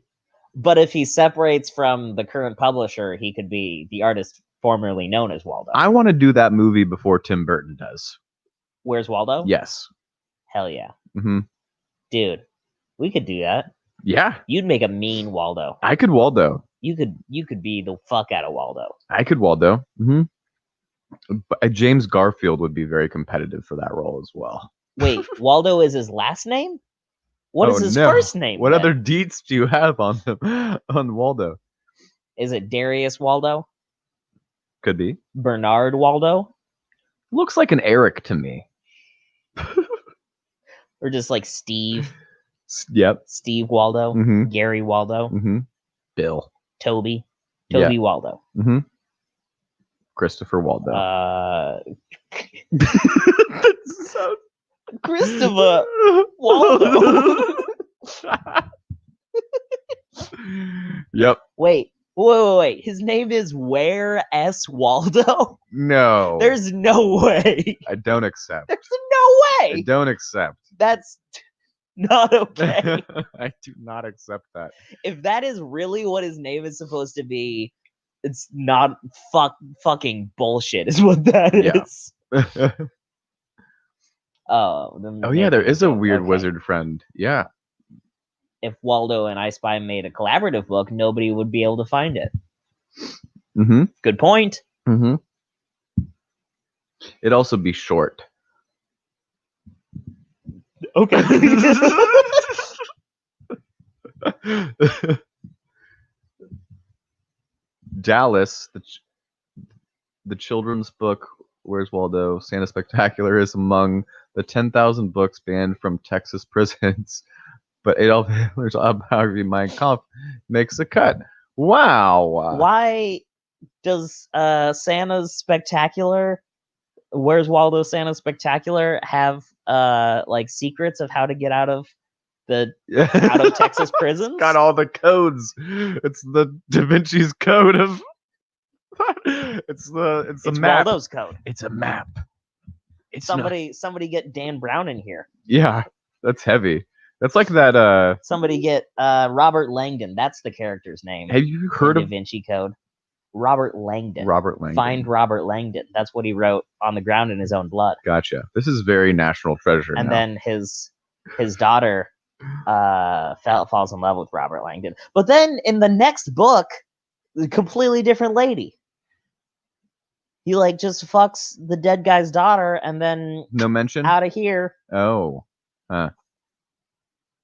But if he separates from the current publisher, he could be the artist formerly known as Waldo. I want to do that movie before Tim Burton does. Where's Waldo? Yes. Hell yeah. Mm-hmm. Dude, we could do that. Yeah. You'd make a mean Waldo. I could Waldo. You could be the fuck out of Waldo. I could Waldo. Mm-hmm. But James Garfield would be very competitive for that role as well. Wait, Waldo is his last name? What is his first name? What other deets do you have on them on Waldo? Is it Darius Waldo? Could be. Bernard Waldo? Looks like an Eric to me. Or just like Steve. Yep. Steve Waldo. Mm-hmm. Gary Waldo. Mm-hmm. Bill. Toby Waldo. Mm-hmm. Christopher Waldo. Christopher Waldo. Yep. Wait. His name is Where S. Waldo? No. There's no way. I don't accept. There's no way. I don't accept. That's not okay. I do not accept that. If that is really what his name is supposed to be, it's not fucking bullshit is what that is. Oh yeah, there is a weird wizard friend. Yeah. If Waldo and I Spy made a collaborative book, nobody would be able to find it. Mm-hmm. Good point. Mm-hmm. It'd also be short. Okay. Dallas, the children's book Where's Waldo? Santa Spectacular is among the 10,000 books banned from Texas prisons, but Adolf Hitler's autobiography Mein Kampf makes a cut. Wow. Why does Santa's Spectacular, Where's Waldo? Santa's Spectacular have like secrets of how to get out of Texas prisons? Got all the codes. It's the Da Vinci's code of. It's map. Waldo's code. It's a map. It's somebody get Dan Brown in here. Yeah, that's heavy. That's like that. Somebody get Robert Langdon. That's the character's name. Have you heard of Da Vinci Code? Robert Langdon. Robert Langdon. Find Robert Langdon. That's what he wrote on the ground in his own blood. Gotcha. This is very National Treasure. And now. then his daughter falls in love with Robert Langdon. But then in the next book, a completely different lady. He like just fucks the dead guy's daughter and then no mention out of here. Oh,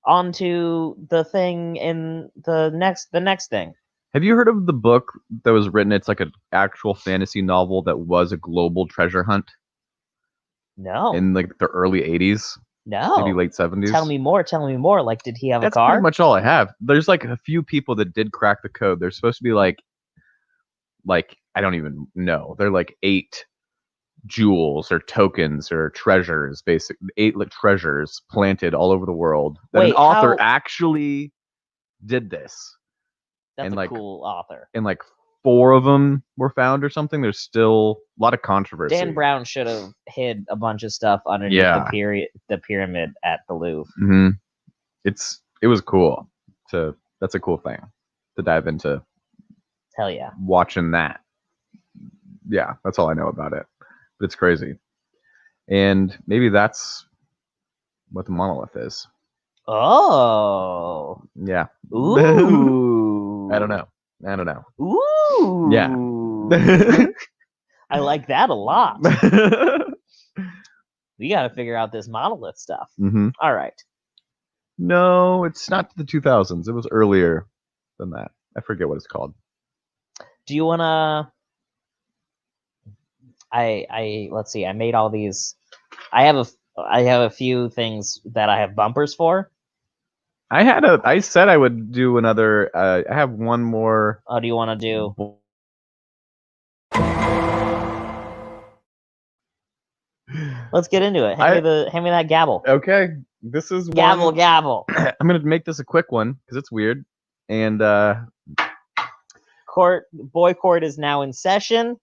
onto the thing in the next thing. Have you heard of the book that was written? It's like an actual fantasy novel that was a global treasure hunt. No. In like the early 80s. No. Maybe late 70s. Tell me more. Like, did he have That's a car? That's pretty much all I have. There's like a few people that did crack the code. They're supposed to be like I don't even know. They're like 8 jewels or tokens or treasures, basically 8 treasures planted all over the world. That an author actually did this. That's a cool author. And like 4 of them were found or something. There's still a lot of controversy. Dan Brown should have hid a bunch of stuff underneath the pyramid at the Louvre. Mm-hmm. It was cool. That's a cool thing to dive into. Hell yeah. Watching that. Yeah, that's all I know about it. But it's crazy. And maybe that's what the monolith is. Oh. Yeah. Ooh. I don't know. Ooh. Yeah. I like that a lot. We got to figure out this monolith stuff. Mm-hmm. All right. No, it's not the 2000s. It was earlier than that. I forget what it's called. Do you want to... let's see. I made all these. I have a few things that I have bumpers for. I said I would do another. I have one more. Oh, do you want to do? Let's get into it. Hand me that gavel. Okay, this is gavel. I'm gonna make this a quick one because it's weird. And boy court is now in session.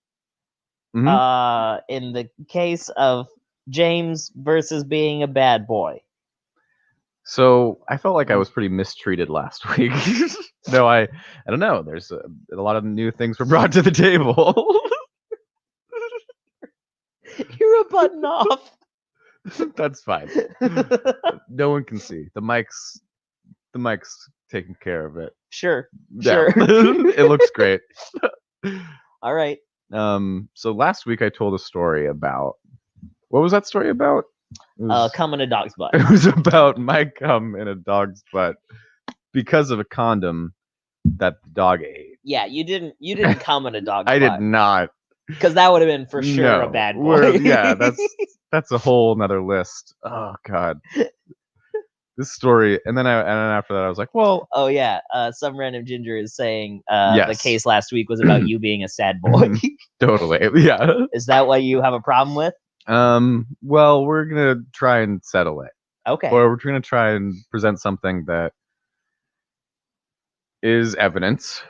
Mm-hmm. In the case of James versus being a bad boy. So I felt like I was pretty mistreated last week. No, I don't know. There's a lot of new things were brought to the table. You're a button off. That's fine. No one can see. The mic's taking care of it. Sure. It looks great. All right. So last week I told a story about, what was that story about? Cum in a dog's butt. It was about my cum in a dog's butt because of a condom that the dog ate. Yeah, you didn't cum in a dog's butt. I did not. Because that would have been for sure a bad boy. Yeah, that's a whole nother list. Oh God. This story, and then after that I was like, well, oh yeah, some random ginger is saying the case last week was about you being a sad boy. Totally, yeah. Is that what you have a problem with? Well, we're gonna try and settle it. Okay. Or we're gonna try and present something that is evidence,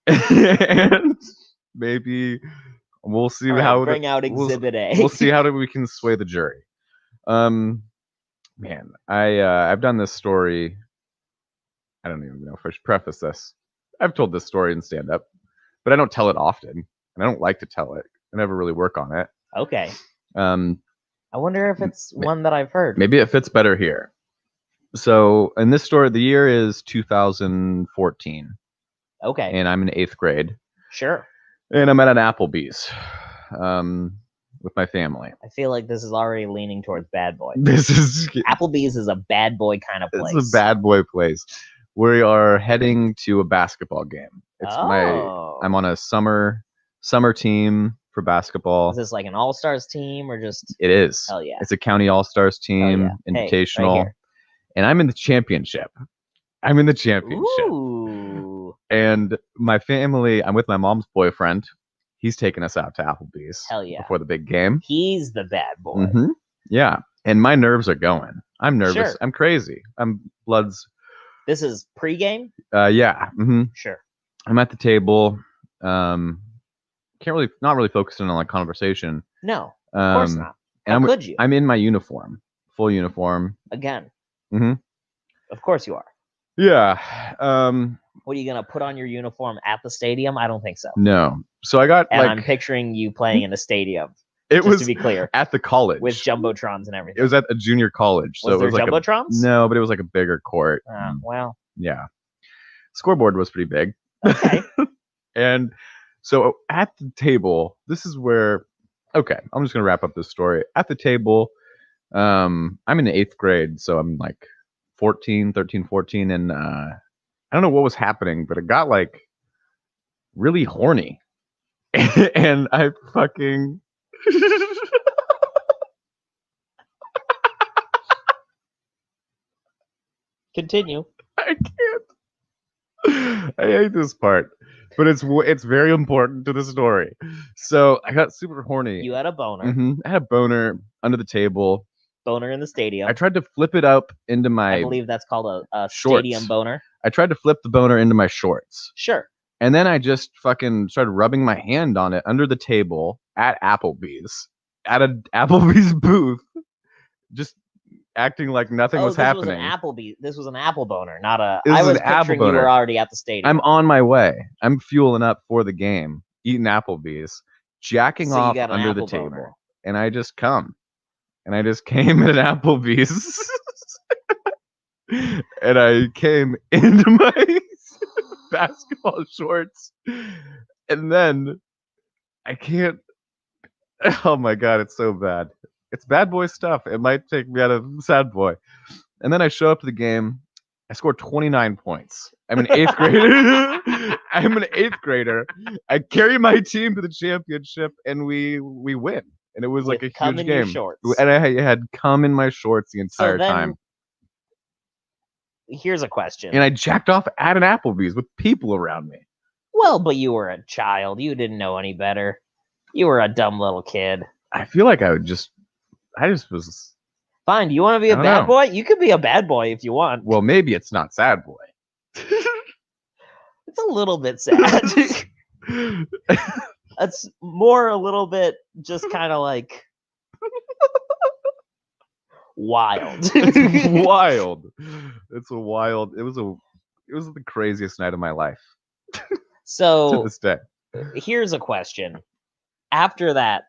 and maybe we'll see how bring out Exhibit A. We'll see how we can sway the jury. Man, I've done this story. I don't even know if I should preface this. I've told this story in stand-up, but I don't tell it often, and I don't like to tell it. I never really work on it. Okay. I wonder if it's one that I've heard. Maybe it fits better here. So, in this story, the year is 2014. Okay. And I'm in 8th grade. Sure. And I'm at an Applebee's. With my family. I feel like this is already leaning towards bad boy. Applebee's is a bad boy kind of place. It's a bad boy place. We are heading to a basketball game. I'm on a summer team for basketball. Is this like an all-stars team or just? It is. Hell yeah. It's a county all-stars team, invitational. Hey, right, and I'm in the championship. Ooh. And my family, I'm with my mom's boyfriend. He's taking us out to Applebee's. Hell yeah. Before the big game. He's the bad boy. Mm-hmm. Yeah. And my nerves are going. I'm nervous. Sure. I'm crazy. Blood's. This is pregame? Yeah. Mm-hmm. Sure. I'm at the table. Not really focusing on like conversation. No, of course not. How could you? I'm in my uniform. Full uniform. Again. Mm-hmm. Of course you are. Yeah. What are you gonna put on your uniform at the stadium? I don't think so. No. So I got And like I'm picturing you playing in a stadium. it just was to be clear, at the college with jumbotrons and everything. It was at a junior college. So was there it was like jumbotrons? No, but it was like a bigger court. Well. Yeah. Scoreboard was pretty big. Okay. And so at the table, this is where, okay, I'm just going to wrap up this story. At the table, I'm in the 8th grade, so I'm like 13, 14, and I don't know what was happening, but it got like really horny. And I fucking... Continue. I can't. I hate this part, but it's very important to the story. So I got super horny. You had a boner. I had a boner under the table. Boner in the stadium. I tried to flip it up into my... I believe that's called a shorts. Stadium boner. I tried to flip the boner into my shorts. Sure. And then I just fucking started rubbing my hand on it under the table at Applebee's. At an Applebee's booth. Just acting like nothing was happening. This was an apple boner, not a... This I is was an apple picturing you boner. were already at the stadium. I'm on my way. I'm fueling up for the game, eating Applebee's, jacking off under the table. Boner. And I just come. And I just came at an Applebee's. And I came into my basketball shorts. And then I can't... Oh my God, it's so bad. It's bad boy stuff. It might take me out of sad boy. And then I show up to the game. I scored 29 points. I'm an 8th grader. I'm an 8th grader. I carry my team to the championship, and we win. And it was like a huge game. Shorts. And I had cum in my shorts the entire time. Here's a question. And I jacked off at an Applebee's with people around me. Well, but you were a child. You didn't know any better. You were a dumb little kid. I feel like I just was... Fine. Do you want to be a bad boy? You could be a bad boy if you want. Well, maybe it's not sad boy. It's a little bit sad. It's more a little bit just kind of like wild. It's wild. It's a wild. It was the craziest night of my life. So to this day. Here's a question. After that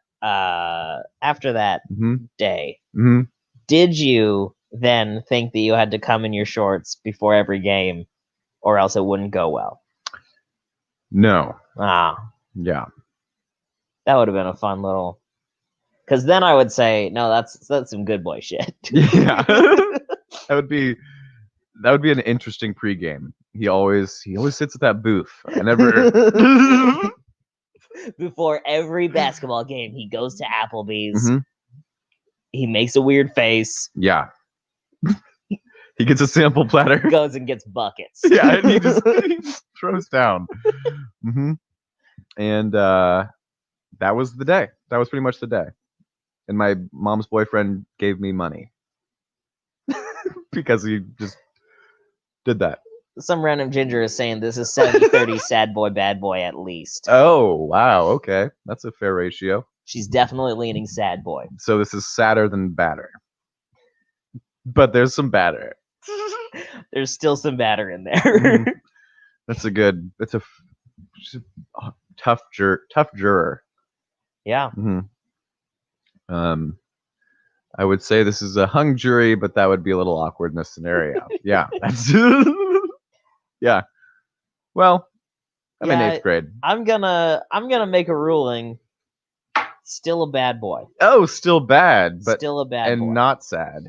day, did you then think that you had to come in your shorts before every game, or else it wouldn't go well? No. Yeah. That would have been a fun little... Because then I would say, no, that's some good boy shit. Yeah. That would be an interesting pregame. He always sits at that booth. I never... Before every basketball game, he goes to Applebee's. He makes a weird face. Yeah. He gets a sample platter. Goes and gets buckets. Yeah, and he just throws down. And that was the day. That was pretty much the day. And my mom's boyfriend gave me money. Because he just did that. Some random ginger is saying this is 70-30 sad boy, bad boy at least. Oh, wow. Okay. That's a fair ratio. She's definitely leaning sad boy. So this is sadder than badder. But there's some batter. There's still some batter in there. It's a tough juror. Yeah. I would say this is a hung jury, but that would be a little awkward in this scenario. Yeah. Yeah. Well, I'm in 8th grade. I'm gonna make a ruling. Still a bad boy. Oh, still bad, but still a bad boy. And not sad.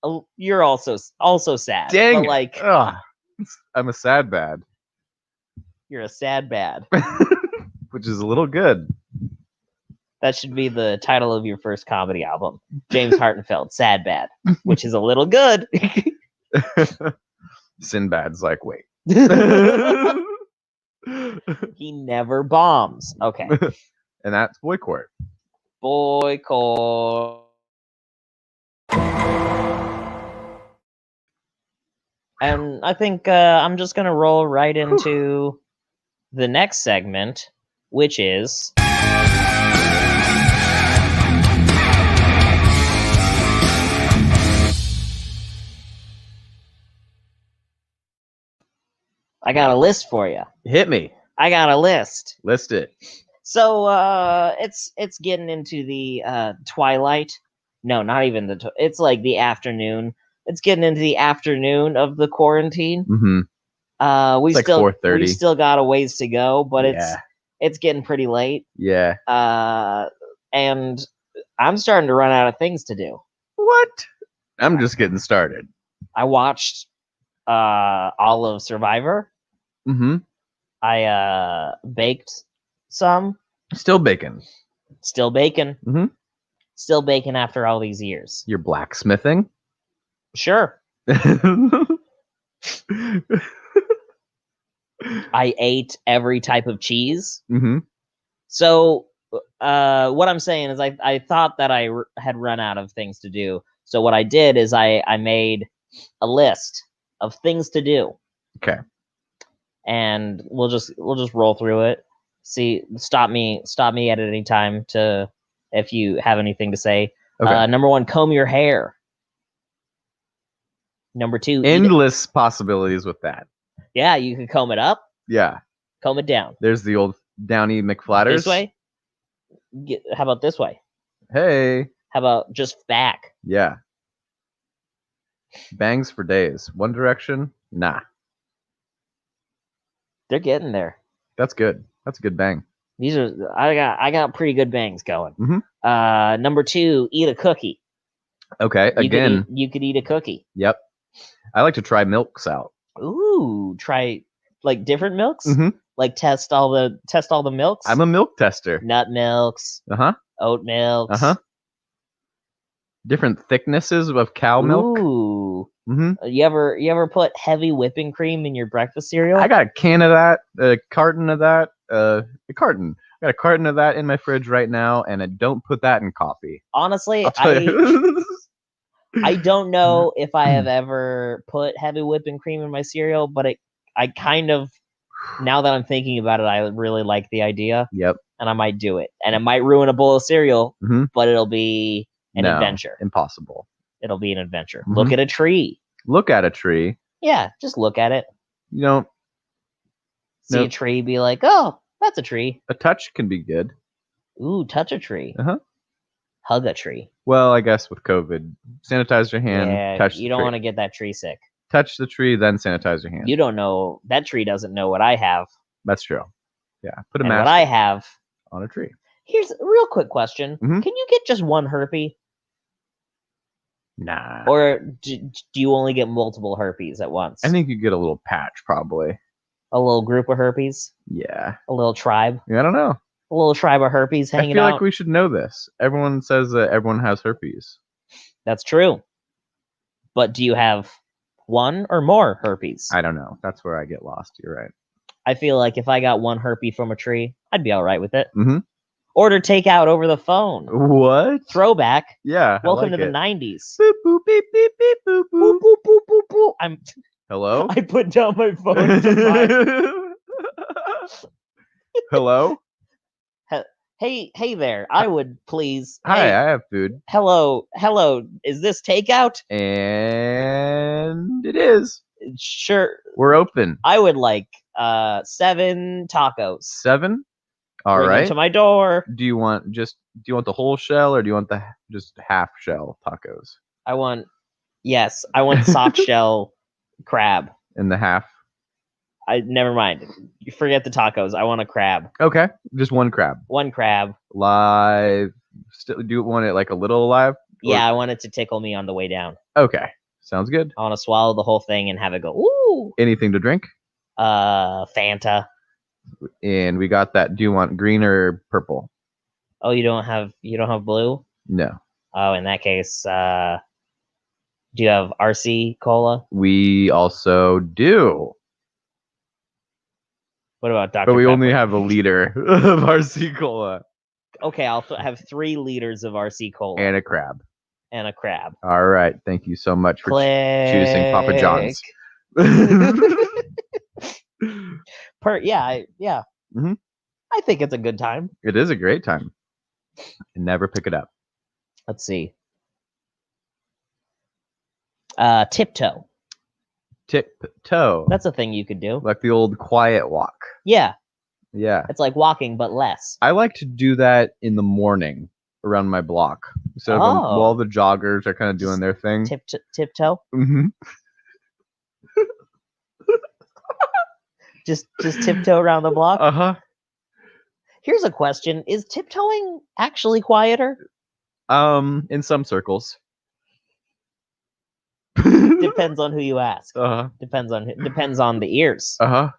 Oh, you're also sad. Dang but like, I'm a sad bad. You're a sad bad. Which is a little good. That should be the title of your first comedy album. James Hartenfeld, Sad Bad, which is a little good. Sinbad's like, wait. He never bombs. Okay. And that's Boy Court. Boy Court. And I think I'm just going to roll right into the next segment, which is... I got a list for you. Hit me. I got a list. List it. So it's getting into the twilight. No, not even it's like the afternoon. It's getting into the afternoon of the quarantine. Mm-hmm. We It's like still 4:30. we still got a ways to go, but Yeah. it's getting pretty late. Yeah. And I'm starting to run out of things to do. What? I'm just getting started. I watched all of Survivor. Mm-hmm. I baked some. Still baking. Still baking. Mm-hmm. Still baking after all these years. You're blacksmithing? Sure. I ate every type of cheese. Mm-hmm. So what I'm saying is I thought that I had run out of things to do. So what I did is I made a list of things to do. Okay. And we'll just roll through it. See, stop me at any time to if you have anything to say. Okay. Number 1, comb your hair. Number 2, endless possibilities with that. Yeah, you can comb it up. Yeah. Comb it down. There's the old Downy McFlatters. This way. How about this way? Hey. How about just back? Yeah. Bangs for days. One Direction? Nah. They're getting there. That's good. That's a good bang. These are I got pretty good bangs going. Mm-hmm. Number 2, eat a cookie. Okay. You could eat a cookie. Yep. I like to try milks out. Ooh, try like different milks. Mm-hmm. Like test all the milks. I'm a milk tester. Nut milks. Uh-huh. Oat milks. Uh-huh. Different thicknesses of cow milk. Ooh. Mm-hmm. You ever put heavy whipping cream in your breakfast cereal? I got a can of that, a carton of that, a carton. I got a carton of that in my fridge right now, and I don't put that in coffee. Honestly, I don't know if I have ever put heavy whipping cream in my cereal, but I kind of, now that I'm thinking about it, I really like the idea. Yep. And I might do it. And it might ruin a bowl of cereal, but it'll be an adventure. Impossible. It'll be an adventure. Look at a tree. Look at a tree. Yeah, just look at it. You don't see a tree, be like, oh, that's a tree. A touch can be good. Ooh, touch a tree. Uh-huh. Hug a tree. Well, I guess with COVID, sanitize your hand. Yeah, touch you don't want to get that tree sick. Touch the tree, then sanitize your hand. You don't know. That tree doesn't know what I have. That's true. Yeah, put a and mask what I have on a tree. Here's a real quick question. Can you get just one herpes? Nah. Or do you only get multiple herpes at once? I think you get a little patch, probably. A little group of herpes? Yeah. A little tribe? Yeah, I don't know. A little tribe of herpes hanging out? I feel like we should know this. Everyone says that everyone has herpes. That's true. But do you have one or more herpes? I don't know. That's where I get lost. You're right. I feel like if I got one herpes from a tree, I'd be all right with it. Mm-hmm. Order takeout over the phone. What? Throwback. Yeah. Welcome to the 90s. Boop, boop, beep, beep, beep, boop, boop. Boop, boop, boop, boop, boop. Hello? I put down my phone to Hello? Hey there. I would please. Hi, hey, I have food. Hello. Is this takeout? And it is. Sure. We're open. I would like 7 tacos. 7? All Bring right. them to my door. Do you want the whole shell, or do you want the just half shell tacos? I want soft shell crab. And the half? Never mind. You forget the tacos. I want a crab. Okay, just one crab. One crab. Live. Still, do you want it like a little alive? Yeah, I want it to tickle me on the way down. Okay, sounds good. I want to swallow the whole thing and have it go, ooh. Anything to drink? Fanta. And we got that. Do you want green or purple? Oh, you don't have blue? No. Oh, in that case, do you have RC cola? We also do. What about Dr. But we Pepper? only have a liter of RC cola. Okay, I'll have 3 liters of RC cola. And a crab. All right. Thank you so much for choosing Papa John's. Yeah. Mm-hmm. I think it's a good time. It is a great time. And never pick it up. Let's see. Tiptoe. tiptoe. That's a thing you could do. Like the old quiet walk. Yeah, Yeah. it's like walking but less. I like to do that in the morning around my block. So while the joggers are kind of doing their thing. Tiptoe. Mm-hmm. Just tiptoe around the block. Uh-huh. Here's a question: is tiptoeing actually quieter? In some circles. Depends on who you ask. Uh-huh. Depends on the ears. Uh-huh.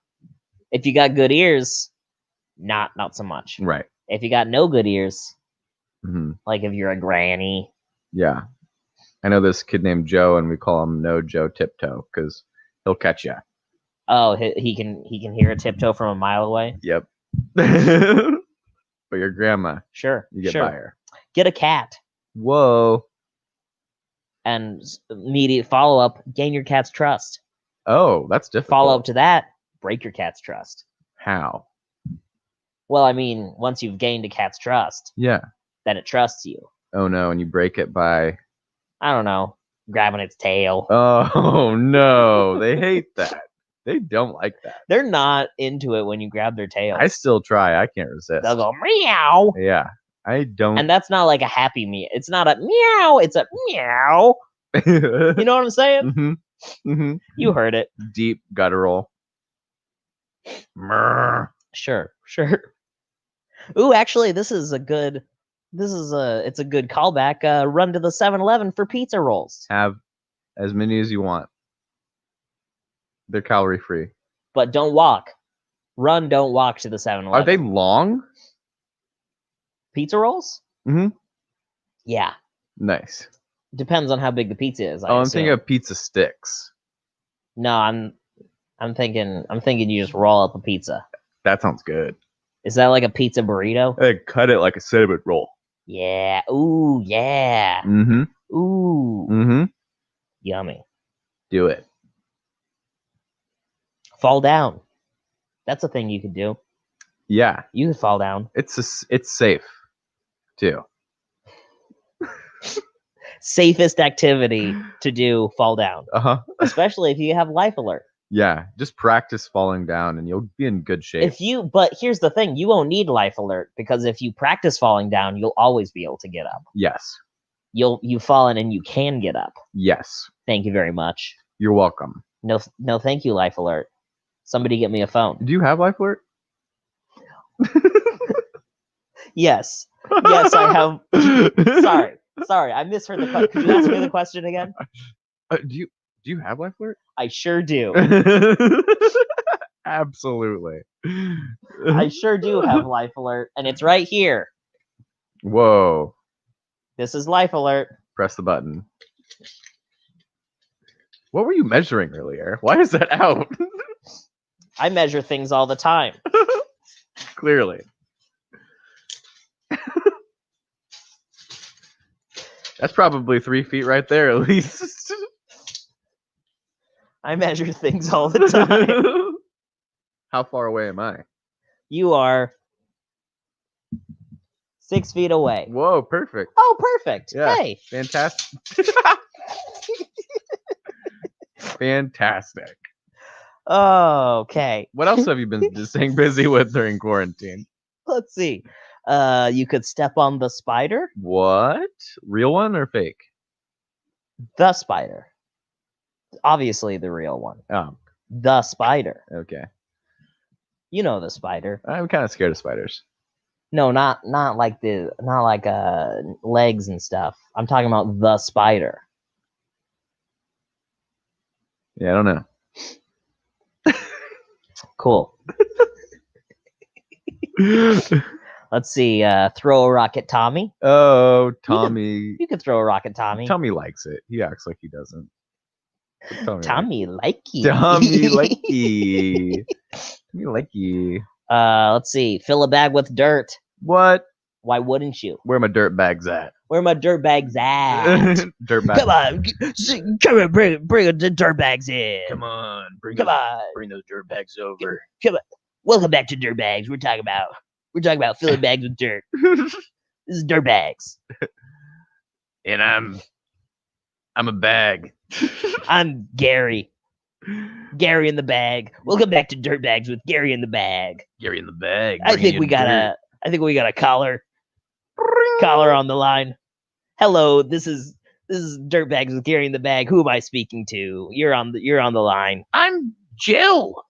If you got good ears, not so much. Right. If you got no good ears, Mm-hmm. like if you're a granny. Yeah. I know this kid named Joe, and we call him No Joe Tiptoe because he'll catch you. Oh, he can hear a tiptoe from a mile away. Yep. But your grandma, Sure, you get by her. Get a cat. Whoa. And immediate follow up: gain your cat's trust. Oh, that's difficult. Follow up to that: break your cat's trust. How? Well, I mean, once you've gained a cat's trust, Yeah. then it trusts you. Oh no, and you break it by, I don't know, grabbing its tail. oh no, they hate that. They don't like that. They're not into it when you grab their tail. I still try. I can't resist. They'll go meow. Yeah, I don't. And that's not like a happy meow. It's not a meow. It's a meow. You know what I'm saying? Mm-hmm. Mm-hmm. You heard it. Deep guttural. Sure. Ooh, actually, it's a good callback. Run to the 7-Eleven for pizza rolls. Have as many as you want. They're calorie free. But don't walk. Run, don't walk to the 7-Eleven. Are they long? Pizza rolls? Mm-hmm. Yeah. Nice. Depends on how big the pizza is. I'm thinking of pizza sticks. No, I'm thinking you just roll up a pizza. That sounds good. Is that like a pizza burrito? They cut it like a cinnamon roll. Yeah. Ooh, yeah. Mm-hmm. Ooh. Mm-hmm. Yummy. Do it. Fall down. That's a thing you could do. Yeah. You could fall down. It's safe, too. Safest activity to do, fall down. Uh-huh. Especially if you have life alert. Yeah, just practice falling down and you'll be in good shape. But here's the thing, you won't need life alert because if you practice falling down, you'll always be able to get up. Yes. You've fallen and you can get up. Yes. Thank you very much. You're welcome. No, thank you, life alert. Somebody get me a phone. Do you have life alert? Yes. Yes, I have. Sorry, I misheard the question. Could you ask me the question again? Do you have life alert? I sure do. Absolutely. I sure do have life alert, and it's right here. Whoa. This is life alert. Press the button. What were you measuring earlier? Why is that out? I measure things all the time. Clearly. That's probably 3 feet right there, at least. I measure things all the time. How far away am I? You are 6 feet away. Whoa, perfect. Oh, perfect. Yeah. Hey. Fantastic. Fantastic. Okay. What else have you been staying busy with during quarantine? Let's see. You could step on the spider. What? Real one or fake? The spider. Obviously the real one. Oh, The spider. okay. You know the spider. I'm kind of scared of spiders. No, not like legs and stuff. I'm talking about the spider. Yeah, I don't know. Cool. Let's see. Throw a rock at Tommy. Oh, Tommy. You could throw a rock at Tommy. Tommy likes it. He acts like he doesn't. Tommy likey. Tommy likey. Tommy likey. Let's see. Fill a bag with dirt. What? Why wouldn't you? Where my dirt bags at? Where my dirt bags at? Dirt bags. Come on, bring the dirt bags in. Come on, bring those dirt bags over. Come on. Welcome back to Dirt Bags. We're talking about filling bags with dirt. This is Dirt Bags. And I'm a bag. I'm Gary. Gary in the bag. Welcome back to Dirtbags with Gary in the bag. Gary in the bag. I think we got a caller on the line. Hello, this is Dirtbags with Gary in the bag. Who am I speaking to? You're on the line. I'm Jill.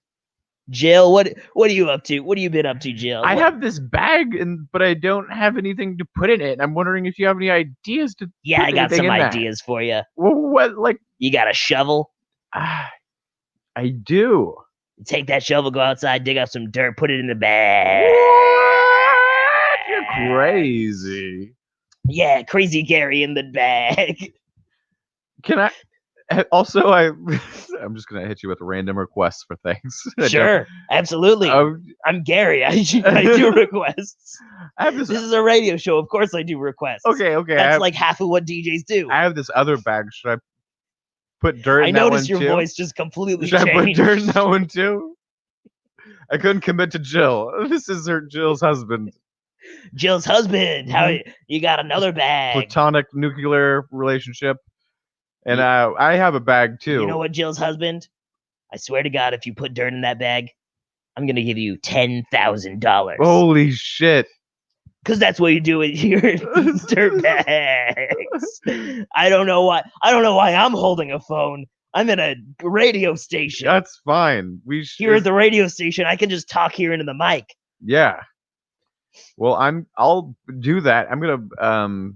Jill, what are you up to? What have you been up to, Jill? I have this bag, but I don't have anything to put in it. I'm wondering if you have any ideas to. Yeah, put I got some ideas that. for you. What? Like, you got a shovel? I do. Take that shovel, go outside, dig up some dirt, put it in the bag. What? You're crazy. Yeah, crazy Gary in the bag. Can I? Also, I'm just gonna hit you with random requests for things. Sure, absolutely. I'm Gary. I do requests. This is a radio show. Of course, I do requests. Okay. That's like half of what DJs do. I have this other bag. Should I put dirt in that one too? I noticed your voice just completely changed. Should I put dirt in that one too? I couldn't commit to Jill. This is Jill's husband. Jill's husband. How you got another bag? Platonic nuclear relationship. And I have a bag too. You know what, Jill's husband? I swear to God, if you put dirt in that bag, I'm gonna give you $10,000. Holy shit! Because that's what you do with your dirt bags. I don't know why I'm holding a phone. I'm in a radio station. That's fine. Here at the radio station, I can just talk here into the mic. Yeah. Well, I'll do that. I'm gonna.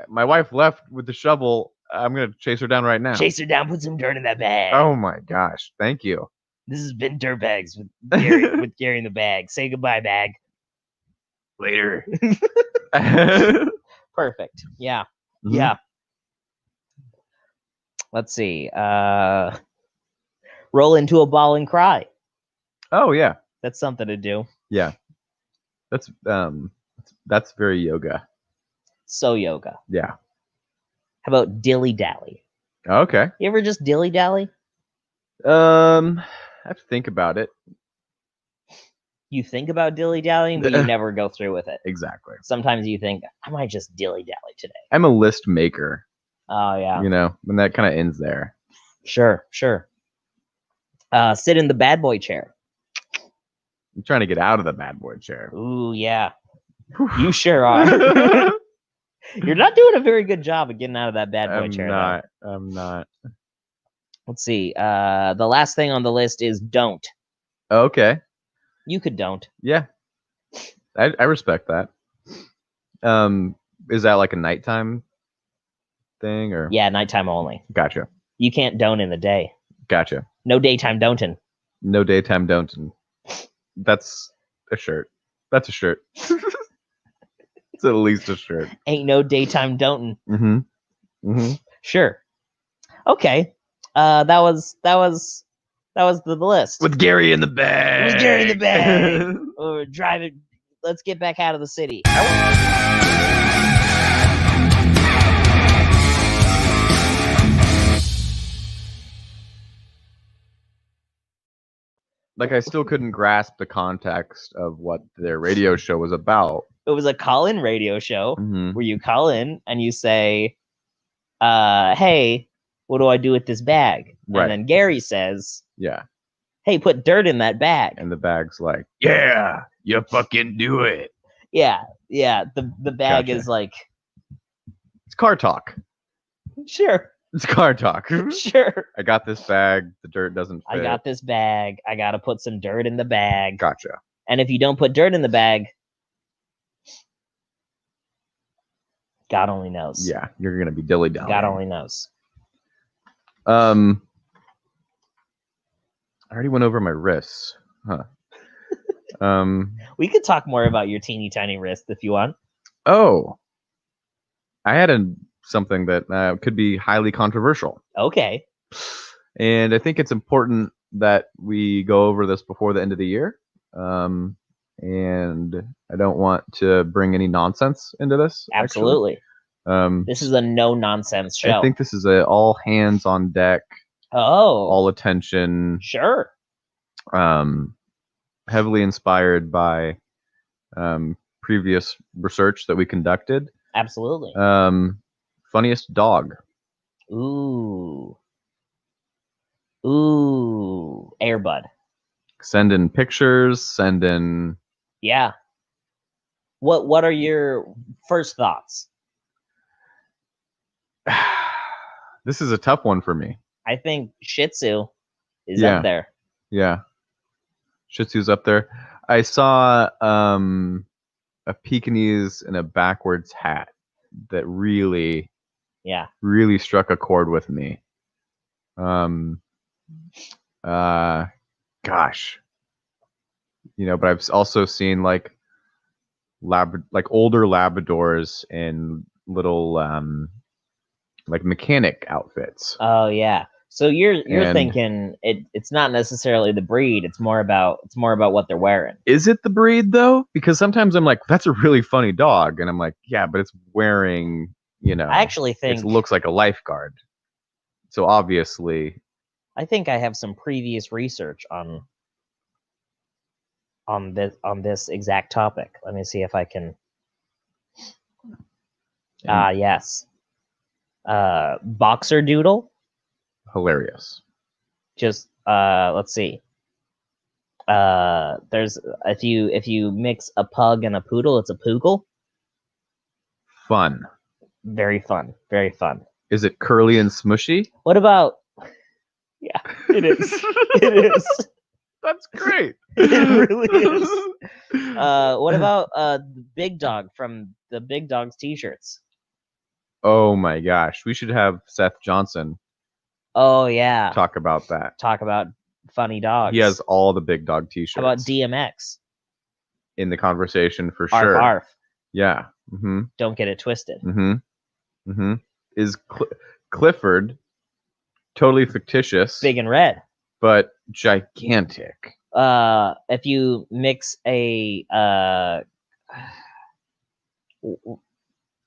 My wife left with the shovel. I'm gonna chase her down right now. Chase her down. Put some dirt in that bag. Oh my gosh! Thank you. This has been Dirtbags with Gary, with Gary in the bag. Say goodbye, bag. Later. Perfect. Yeah. Mm-hmm. Yeah. Let's see. Roll into a ball and cry. Oh yeah. That's something to do. Yeah. That's very yoga. So yoga. Yeah. How about dilly dally? Okay. You ever just dilly dally? I have to think about it. You think about dilly dallying, but you never go through with it. Exactly. Sometimes you think, I might just dilly dally today. I'm a list maker. Oh yeah. You know, and that kind of ends there. Sure. Sit in the bad boy chair. I'm trying to get out of the bad boy chair. Ooh yeah. You sure are. You're not doing a very good job of getting out of that bad boy chair. I'm not. Let's see. The last thing on the list is don't. Okay. You could don't. Yeah. I respect that. Is that like a nighttime thing or? Yeah, nighttime only. Gotcha. You can't don't in the day. Gotcha. No daytime don'ting. No daytime don'ting. That's a shirt. That's a shirt. It's at least a shirt. Ain't no daytime don'ting. Mm-hmm. Mm-hmm. Sure. Okay. That was the list. With Gary in the bag. With Gary in the bag. Or driving. Let's get back out of the city. Like, I still couldn't grasp the context of what their radio show was about. It was a call-in radio show where you call in and you say, hey, what do I do with this bag? Right. And then Gary says, yeah, hey, put dirt in that bag. And the bag's like, yeah, you fucking do it. Yeah. The bag is like, it's car talk. Sure. It's car talk. Sure. I got this bag. The dirt doesn't fit. I got this bag. I got to put some dirt in the bag. Gotcha. And if you don't put dirt in the bag, God only knows. Yeah, you're going to be dilly-dallying. God only knows. I already went over my wrists. Huh. We could talk more about your teeny tiny wrist if you want. Oh. I had something that could be highly controversial. Okay. And I think it's important that we go over this before the end of the year. And I don't want to bring any nonsense into this. Absolutely. This is a no nonsense show. I think this is a all hands on deck. Oh. All attention. Sure. Heavily inspired by previous research that we conducted. Absolutely. Funniest dog. Ooh. Ooh, Airbud. Send in pictures. Send in. Yeah. What are your first thoughts? This is a tough one for me. I think Shih Tzu is Yeah. up there. Yeah. Shih Tzu's up there. I saw a Pekingese in a backwards hat that really struck a chord with me. Gosh. But I've also seen like older Labradors in little like mechanic outfits. Oh yeah. So you're thinking it's not necessarily the breed, it's more about what they're wearing. Is it the breed though? Because sometimes I'm like, that's a really funny dog, and I'm like, yeah, but it's wearing, I actually think it looks like a lifeguard. So obviously, I think I have some previous research on this exact topic. Let me see if I can. Yes. Boxer Doodle. Hilarious. Just let's see. There's if you mix a pug and a poodle, it's a poogle. Fun. Very fun. Very fun. Is it curly and smushy? What about? Yeah, it is. It is. That's great. It really is. What about Big Dog from the Big Dogs t-shirts? Oh my gosh, we should have Seth Johnson. Oh yeah. Talk about that. Talk about funny dogs. He has all the Big Dog t-shirts. How about DMX? In the conversation for Arf, sure. Arf. Yeah. Mm-hmm. Don't get it twisted. Mm-hmm. Mm-hmm. Is Clifford totally fictitious? Big and red. But gigantic. If you mix a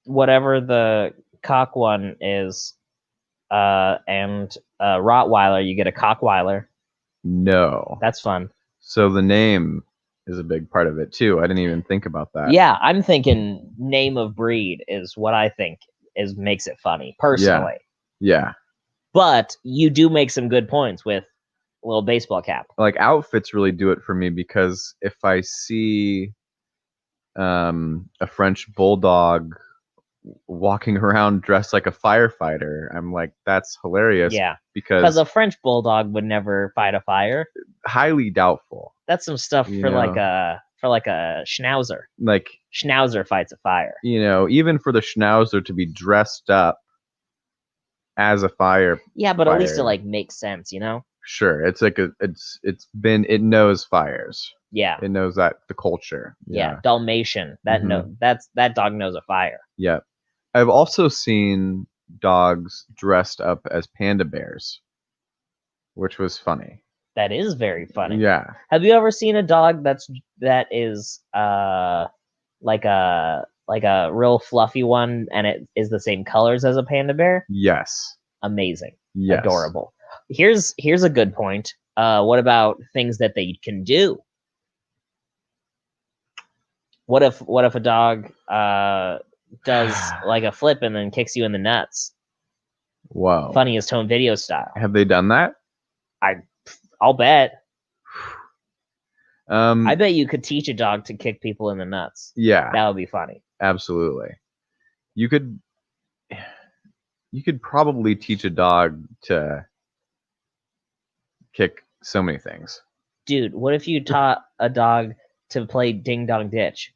whatever the cock one is, and Rottweiler, you get a Cockweiler. No. That's fun. So the name is a big part of it too. I didn't even think about that. Yeah, I'm thinking name of breed is what I think makes it funny, personally. Yeah. But you do make some good points with a little baseball cap. Like outfits really do it for me, because if I see a French bulldog walking around dressed like a firefighter, I'm like, that's hilarious. Yeah, because a French bulldog would never fight a fire. Highly doubtful. That's some stuff for like a schnauzer. Like schnauzer fights a fire. Even for the schnauzer to be dressed up as a fire. Yeah, but at least it like makes sense, Sure, it's like it knows fires. Yeah, it knows that the culture. Yeah, Dalmatian. That dog knows a fire. Yeah, I've also seen dogs dressed up as panda bears, which was funny. That is very funny. Yeah. Have you ever seen a dog that is like a real fluffy one, and it is the same colors as a panda bear? Yes. Amazing. Yes. Adorable. Here's a good point. What about things that they can do? What if a dog does like a flip and then kicks you in the nuts? Wow. Funniest home video style. Have they done that? I'll bet. I bet you could teach a dog to kick people in the nuts. Yeah. That would be funny. Absolutely. You could probably teach a dog to kick so many things. Dude, what if you taught a dog to play Ding Dong Ditch?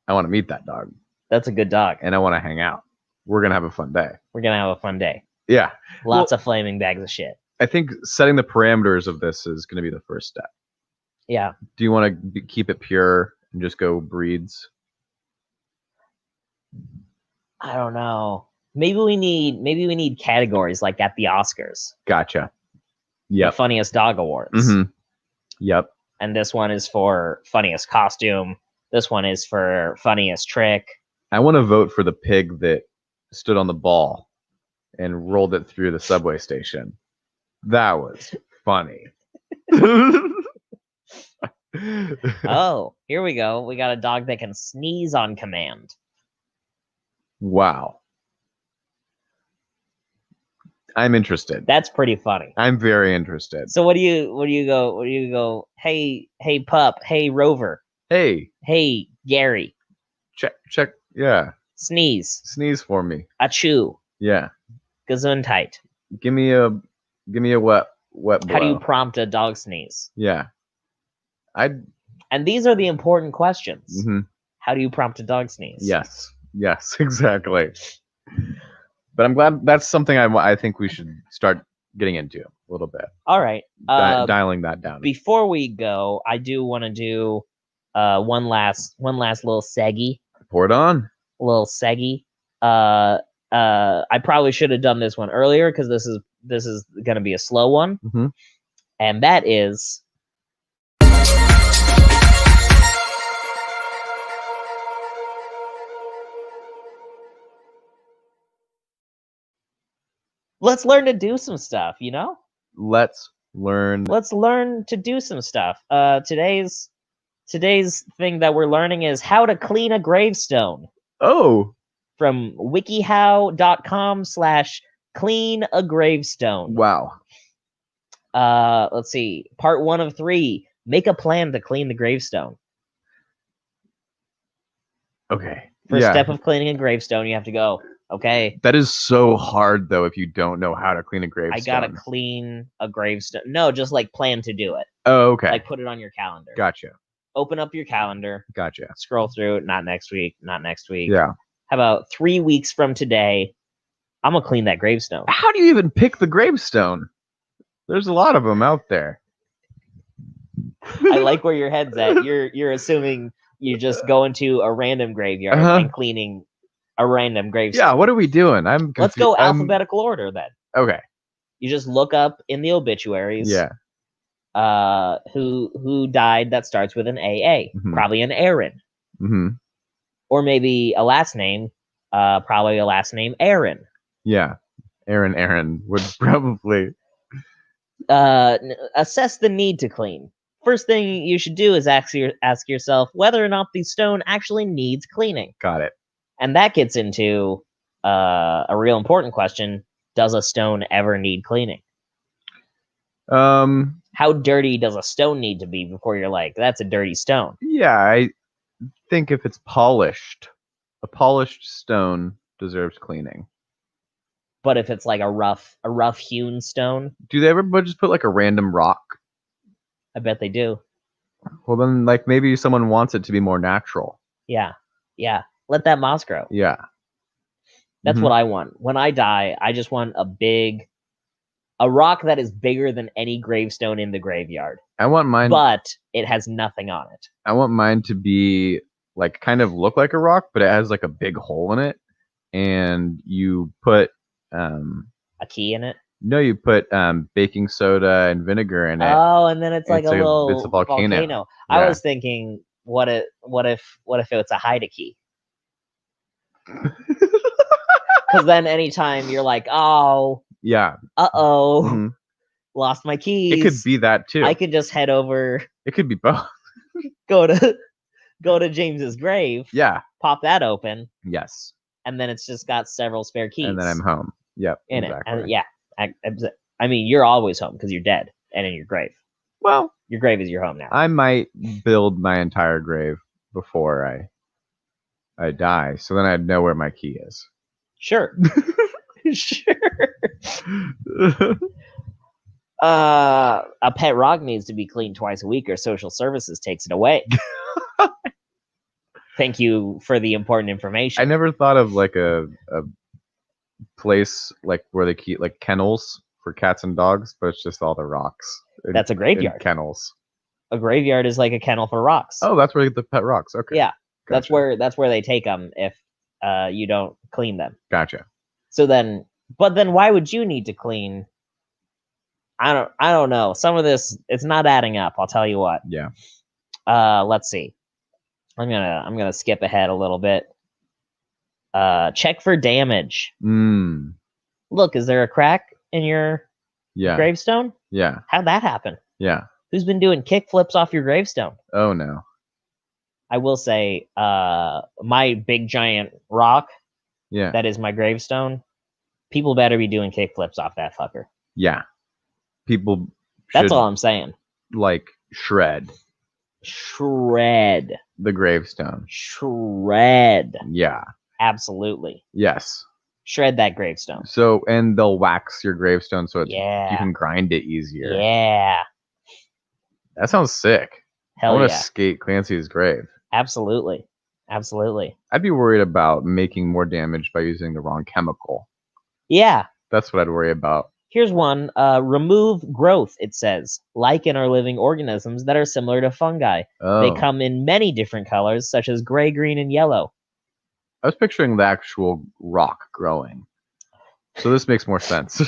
I want to meet that dog. That's a good dog. And I want to hang out. We're going to have a fun day. We're going to have a fun day. Yeah. Lots of flaming bags of shit. I think setting the parameters of this is going to be the first step. Yeah. Do you want to keep it pure and just go breeds? I don't know. Maybe we need categories like at the Oscars. Gotcha. Yep. The funniest dog awards. Mm-hmm. Yep. And this one is for funniest costume. This one is for funniest trick. I want to vote for the pig that stood on the ball and rolled it through the subway station. That was funny. Oh, here we go. We got a dog that can sneeze on command. Wow. I'm interested. That's pretty funny. I'm very interested. So what do you go? Hey pup. Hey Rover. Hey, Hey Gary. check. Yeah, Sneeze. sneeze for me. Achoo. Yeah, Gesundheit. give me a wet blow. How do you prompt a dog sneeze? Yeah, And these are the important questions. Mm-hmm. How do you prompt a dog sneeze? Yes, exactly. But I'm glad that's something I think we should start getting into a little bit. All right. Dialing that down. Before we go, I do want to do one last little seggy. Pour it on. Little seggy. I probably should have done this one earlier because this is going to be a slow one, Mm-hmm. and that is. Let's learn to do some stuff, you know? Let's learn to do some stuff. Today's thing that we're learning is how to clean a gravestone. Oh. From wikihow.com/clean a gravestone. Wow. Let's see. Part 1 of 3. Make a plan to clean the gravestone. Okay. First step of cleaning a gravestone, you have to go, okay. That is so hard, though, if you don't know how to clean a gravestone. I gotta clean a gravestone. No, just like plan to do it. Oh, okay. Like put it on your calendar. Gotcha. Open up your calendar. Gotcha. Scroll through it. Not next week. Yeah. How about 3 weeks from today? I'm gonna clean that gravestone. How do you even pick the gravestone? There's a lot of them out there. I like where your head's at. You're assuming you just go into a random graveyard and cleaning a random gravestone. Yeah, what are we doing? Let's go alphabetical order then. Okay. You just look up in the obituaries. Yeah. Who died that starts with an AA? Mm-hmm. Probably an Aaron. Mm-hmm. Or maybe a last name. Probably a last name Aaron. Yeah. Aaron would probably. Assess the need to clean. First thing you should do is ask yourself whether or not the stone actually needs cleaning. Got it. And that gets into a real important question. Does a stone ever need cleaning? How dirty does a stone need to be before you're like, that's a dirty stone? Yeah, I think if it's polished, a polished stone deserves cleaning. But if it's like a rough hewn stone, do they ever just put like a random rock? I bet they do. Well, then, like maybe someone wants it to be more natural. Yeah. Let that moss grow. Yeah. That's what I want. When I die, I just want a rock that is bigger than any gravestone in the graveyard. I want mine, but it has nothing on it. I want mine to be like kind of look like a rock, but it has like a big hole in it, and you put a key in it. No, you put baking soda and vinegar in it. Oh, and then it's like it's a little it's a volcano. Yeah. I was thinking, what if it's a hide a key? Because then anytime you're like, oh, yeah, lost my keys. It could be that too. I could just head over. It could be both. go to James's grave. Yeah. Pop that open. Yes. And then it's just got several spare keys. And then I'm home. Yep. In exactly. It. And yeah. I mean, you're always home because you're dead and in your grave. Well, your grave is your home now. I might build my entire grave before I die, so then I'd know where my key is. Sure. Sure. A pet rock needs to be cleaned twice a week or social services takes it away. Thank you for the important information. I never thought of like a place like where they keep like kennels for cats and dogs, but it's just all the rocks. That's a graveyard. Kennels. A graveyard is like a kennel for rocks. Oh, that's where you get the pet rocks. Okay. Yeah. Gotcha. That's where they take them if you don't clean them. Gotcha. So then, but then why would you need to clean? I don't know. Some of this, it's not adding up. I'll tell you what. Yeah. Let's see. I'm gonna skip ahead a little bit. Check for damage. Look, is there a crack in your gravestone? Yeah. How'd that happen? Yeah. Who's been doing kick flips off your gravestone? Oh no. I will say, my big giant rock. Yeah. That is my gravestone. People better be doing kickflips off that fucker. Yeah. People That's should, all I'm saying. like, shred Shred. the gravestone. Shred. Yeah. Absolutely. Yes. Shred that gravestone. So, and they'll wax your gravestone so it's, you Yeah. can grind it easier. Yeah. That sounds sick. I Hell want to yeah. skate Clancy's grave. Absolutely. Absolutely. I'd be worried about making more damage by using the wrong chemical. Yeah. That's what I'd worry about. Here's one. Remove growth, it says. Lichen are living organisms that are similar to fungi. Oh. They come in many different colors, such as gray, green, and yellow. I was picturing the actual rock growing. So this makes more sense.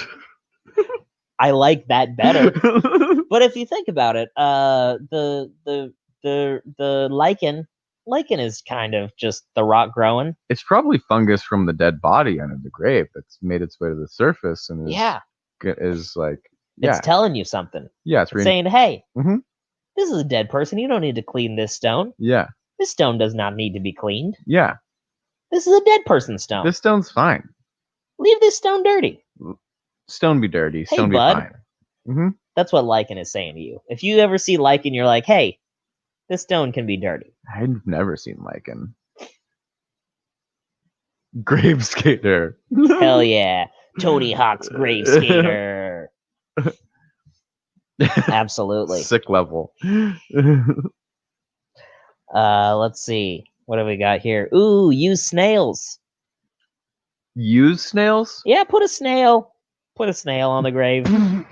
I like that better. But if you think about it, the lichen is kind of just the rock growing. It's probably fungus from the dead body under the grave that's made its way to the surface and is like, yeah. It's telling you something. Yeah, it's saying, hey, Mhm. This is a dead person. You don't need to clean this stone. Yeah. This stone does not need to be cleaned. Yeah. This is a dead person's stone. This stone's fine. Leave this stone dirty. Stone be dirty. Hey, Stone bud. be fine. Mm-hmm. That's what lichen is saying to you. If you ever see lichen, you're like, hey, this stone can be dirty. I've never seen lichen. Grave skater. Hell yeah. Tony Hawk's grave skater. Absolutely. Sick level. Let's see. What have we got here? Ooh, use snails. Use snails? Yeah, put a snail. Put a snail on the grave. Sorry.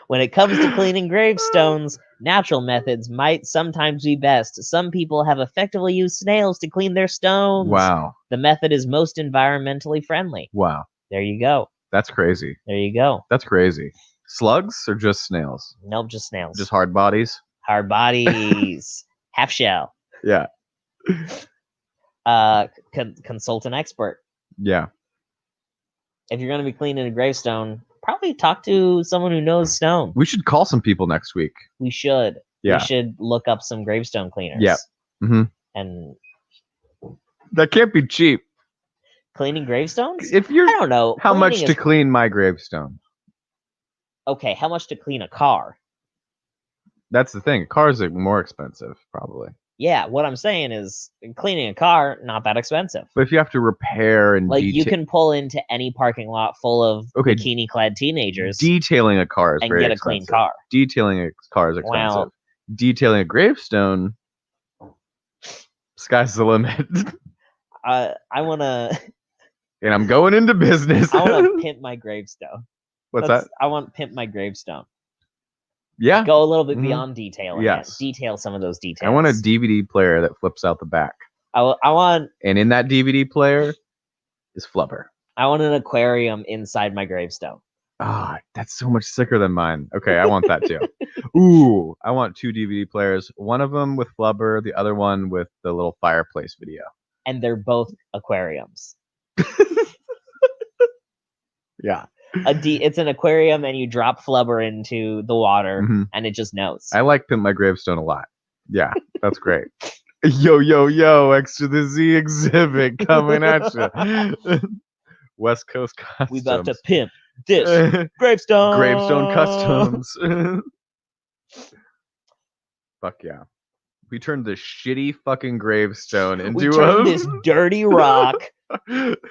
When it comes to cleaning gravestones, natural methods might sometimes be best. Some people have effectively used snails to clean their stones. Wow. The method is most environmentally friendly. Wow. There you go. That's crazy. There you go. That's crazy. Slugs or just snails? Nope, just snails. Just hard bodies? Hard bodies. Half shell. Yeah. Consultant expert. Yeah. If you're going to be cleaning a gravestone, probably talk to someone who knows stone. We should call some people next week. We should. Yeah. We should look up some gravestone cleaners. Yeah. Mm-hmm. And that can't be cheap. Cleaning gravestones? If you're, I don't know. How much to clean my gravestone? Okay, how much to clean a car? That's the thing. Cars are more expensive, probably. Yeah, what I'm saying is cleaning a car, not that expensive. But if you have to repair and like you can pull into any parking lot full of bikini-clad teenagers. Detailing a car is and very get a expensive. clean car. Detailing a car is expensive. Wow. Detailing a gravestone, sky's the limit. I want to. And I'm going into business. I want to pimp my gravestone. What's that? I want to pimp my gravestone. Yeah. Go a little bit beyond detailing. Yes. Detail some of those details. I want a DVD player that flips out the back. I want. And in that DVD player is flubber. I want an aquarium inside my gravestone. Ah, that's so much sicker than mine. Okay, I want that too. Ooh, I want 2 DVD players. One of them with flubber, the other one with the little fireplace video. And they're both aquariums. Yeah. It's an aquarium, and you drop flubber into the water, and it just knows. I like Pimp My Gravestone a lot. Yeah, that's great. Yo, yo, yo, Extra the Z exhibit coming at you. West Coast Customs. We about to pimp this gravestone. Gravestone Customs. Fuck yeah. We turned this shitty fucking gravestone into this dirty rock,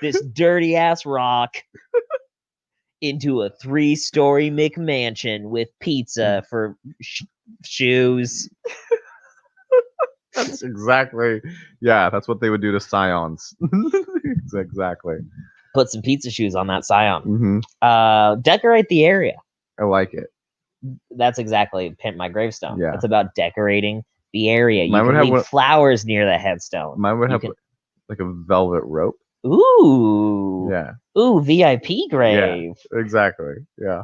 this dirty ass rock, into a 3-story McMansion with pizza for shoes. That's exactly. Yeah, that's what they would do to scions. Exactly. Put some pizza shoes on that scion. Mm-hmm. Decorate the area. I like it. That's exactly Pimp My Gravestone. Yeah. It's about decorating the area. You Mine would can have leave flowers near the headstone. Mine would have like a velvet rope. Ooh. Yeah. Ooh, VIP grave. Yeah, exactly. Yeah.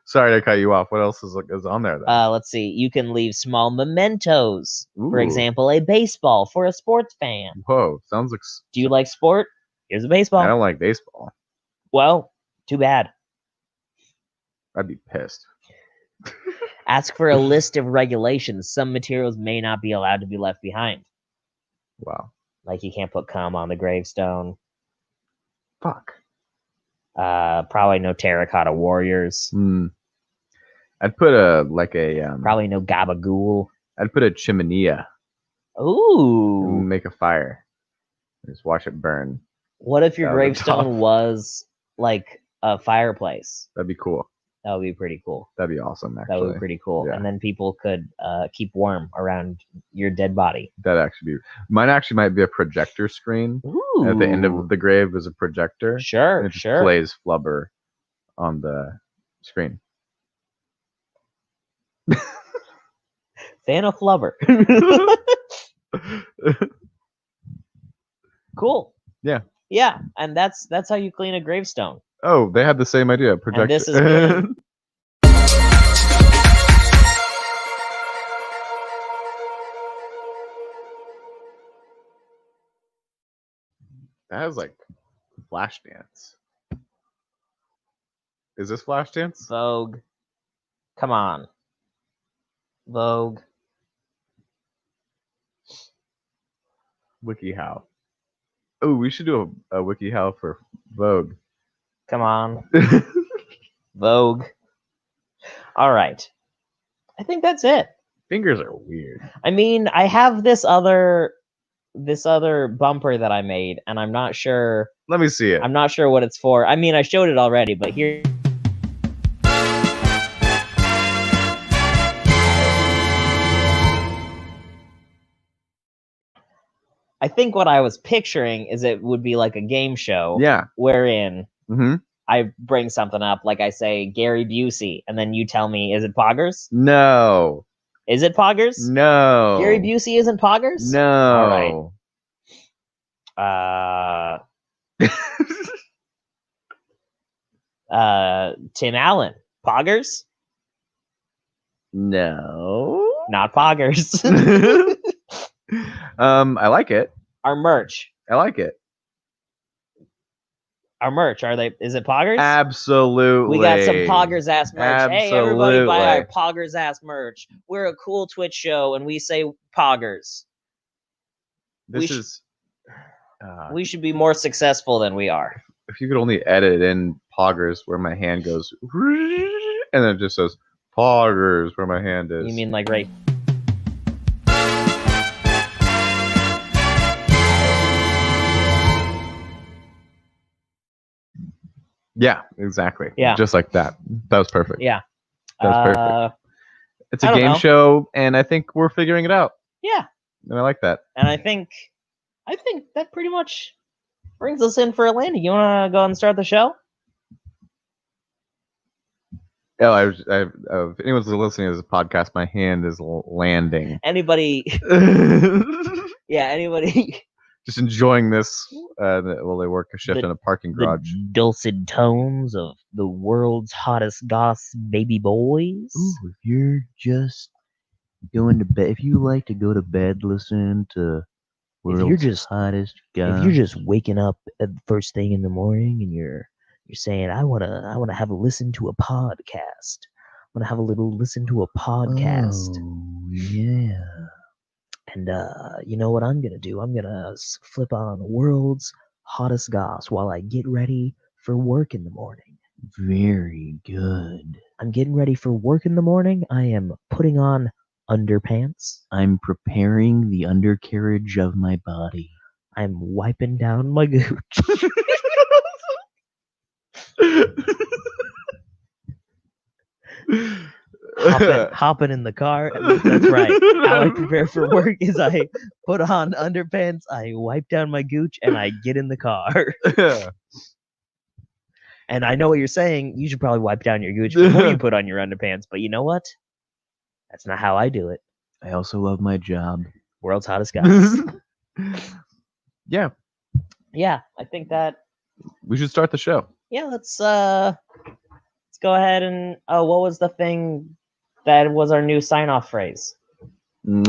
Sorry to cut you off. What else is on there then? Let's see. You can leave small mementos. Ooh. For example, a baseball for a sports fan. Whoa, sounds like. Do you like sport? Here's a baseball. I don't like baseball. Well, too bad. I'd be pissed. Ask for a list of regulations. Some materials may not be allowed to be left behind. Wow. Like you can't put cum on the gravestone. Fuck. Probably no terracotta warriors. I'd put Probably no gabagool. I'd put a chimenea. Ooh. And make a fire. Just watch it burn. What if your That would be gravestone tough. was like a fireplace? That'd be cool. That would be pretty cool. That'd be awesome, actually. That would be pretty cool. Yeah. And then people could keep warm around your dead body. That'd actually be... Mine actually might be a projector screen. Ooh. At the end of the grave is a projector. Sure, and it just sure. plays Flubber on the screen. Fan of Flubber. Cool. Yeah. Yeah, and that's how you clean a gravestone. Oh, they had the same idea. Projector. And this has been... That is like Flashdance. Is this Flashdance? Vogue. Come on. Vogue. WikiHow. Oh, we should do a WikiHow for Vogue. Come on. Vogue. All right. I think that's it. Fingers are weird. I mean, I have this other bumper that I made, and I'm not sure. Let me see it. I'm not sure what it's for. I mean, I showed it already, but here. I think what I was picturing is it would be like a game show. Yeah. Wherein Mm-hmm. I bring something up, like I say Gary Busey, and then you tell me, is it Poggers? No. Is it Poggers? No. Gary Busey isn't Poggers? No. All right. Tim Allen. Poggers? No. Not Poggers. I like it. Our merch. I like it. Our merch. Is it Poggers? Absolutely. We got some Poggers ass merch. Absolutely. Hey, everybody buy our Poggers ass merch. We're a cool Twitch show and we say Poggers. We should be more successful than we are. If you could only edit in Poggers where my hand goes, and then it just says Poggers where my hand is. You mean like right? Yeah, exactly. Yeah. Just like that. That was perfect. Yeah. That was perfect. It's a I don't game know. show, and I think we're figuring it out. Yeah. And I like that. And I think that pretty much brings us in for a landing. You want to go and start the show? Oh, if anyone's listening to this podcast, my hand is landing. Anybody? Yeah, anybody? Just enjoying this while they work a shift in a parking garage. The dulcet tones of the world's hottest Goss baby boys. Ooh, if you're just going to bed, if you like to go to bed listening to world's hottest Goss, if you're just waking up at the first thing in the morning and you're saying, I wanna have a listen to a podcast. I wanna have a little listen to a podcast. Oh, yeah. And you know what I'm gonna do? I'm gonna flip on the world's hottest Goss while I get ready for work in the morning. Very good. I'm getting ready for work in the morning. I am putting on underpants. I'm preparing the undercarriage of my body. I'm wiping down my gooch. Hopping in the car. That's right. How I prepare for work is I put on underpants, I wipe down my gooch, and I get in the car. And I know what you're saying. You should probably wipe down your gooch before you put on your underpants. But you know what? That's not how I do it. I also love my job. World's hottest guys. Yeah. Yeah, I think that. We should start the show. Yeah, let's go ahead and. Oh, what was the thing that was our new sign-off phrase? And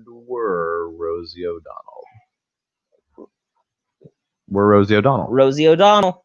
we're Rosie O'Donnell. We're Rosie O'Donnell. Rosie O'Donnell.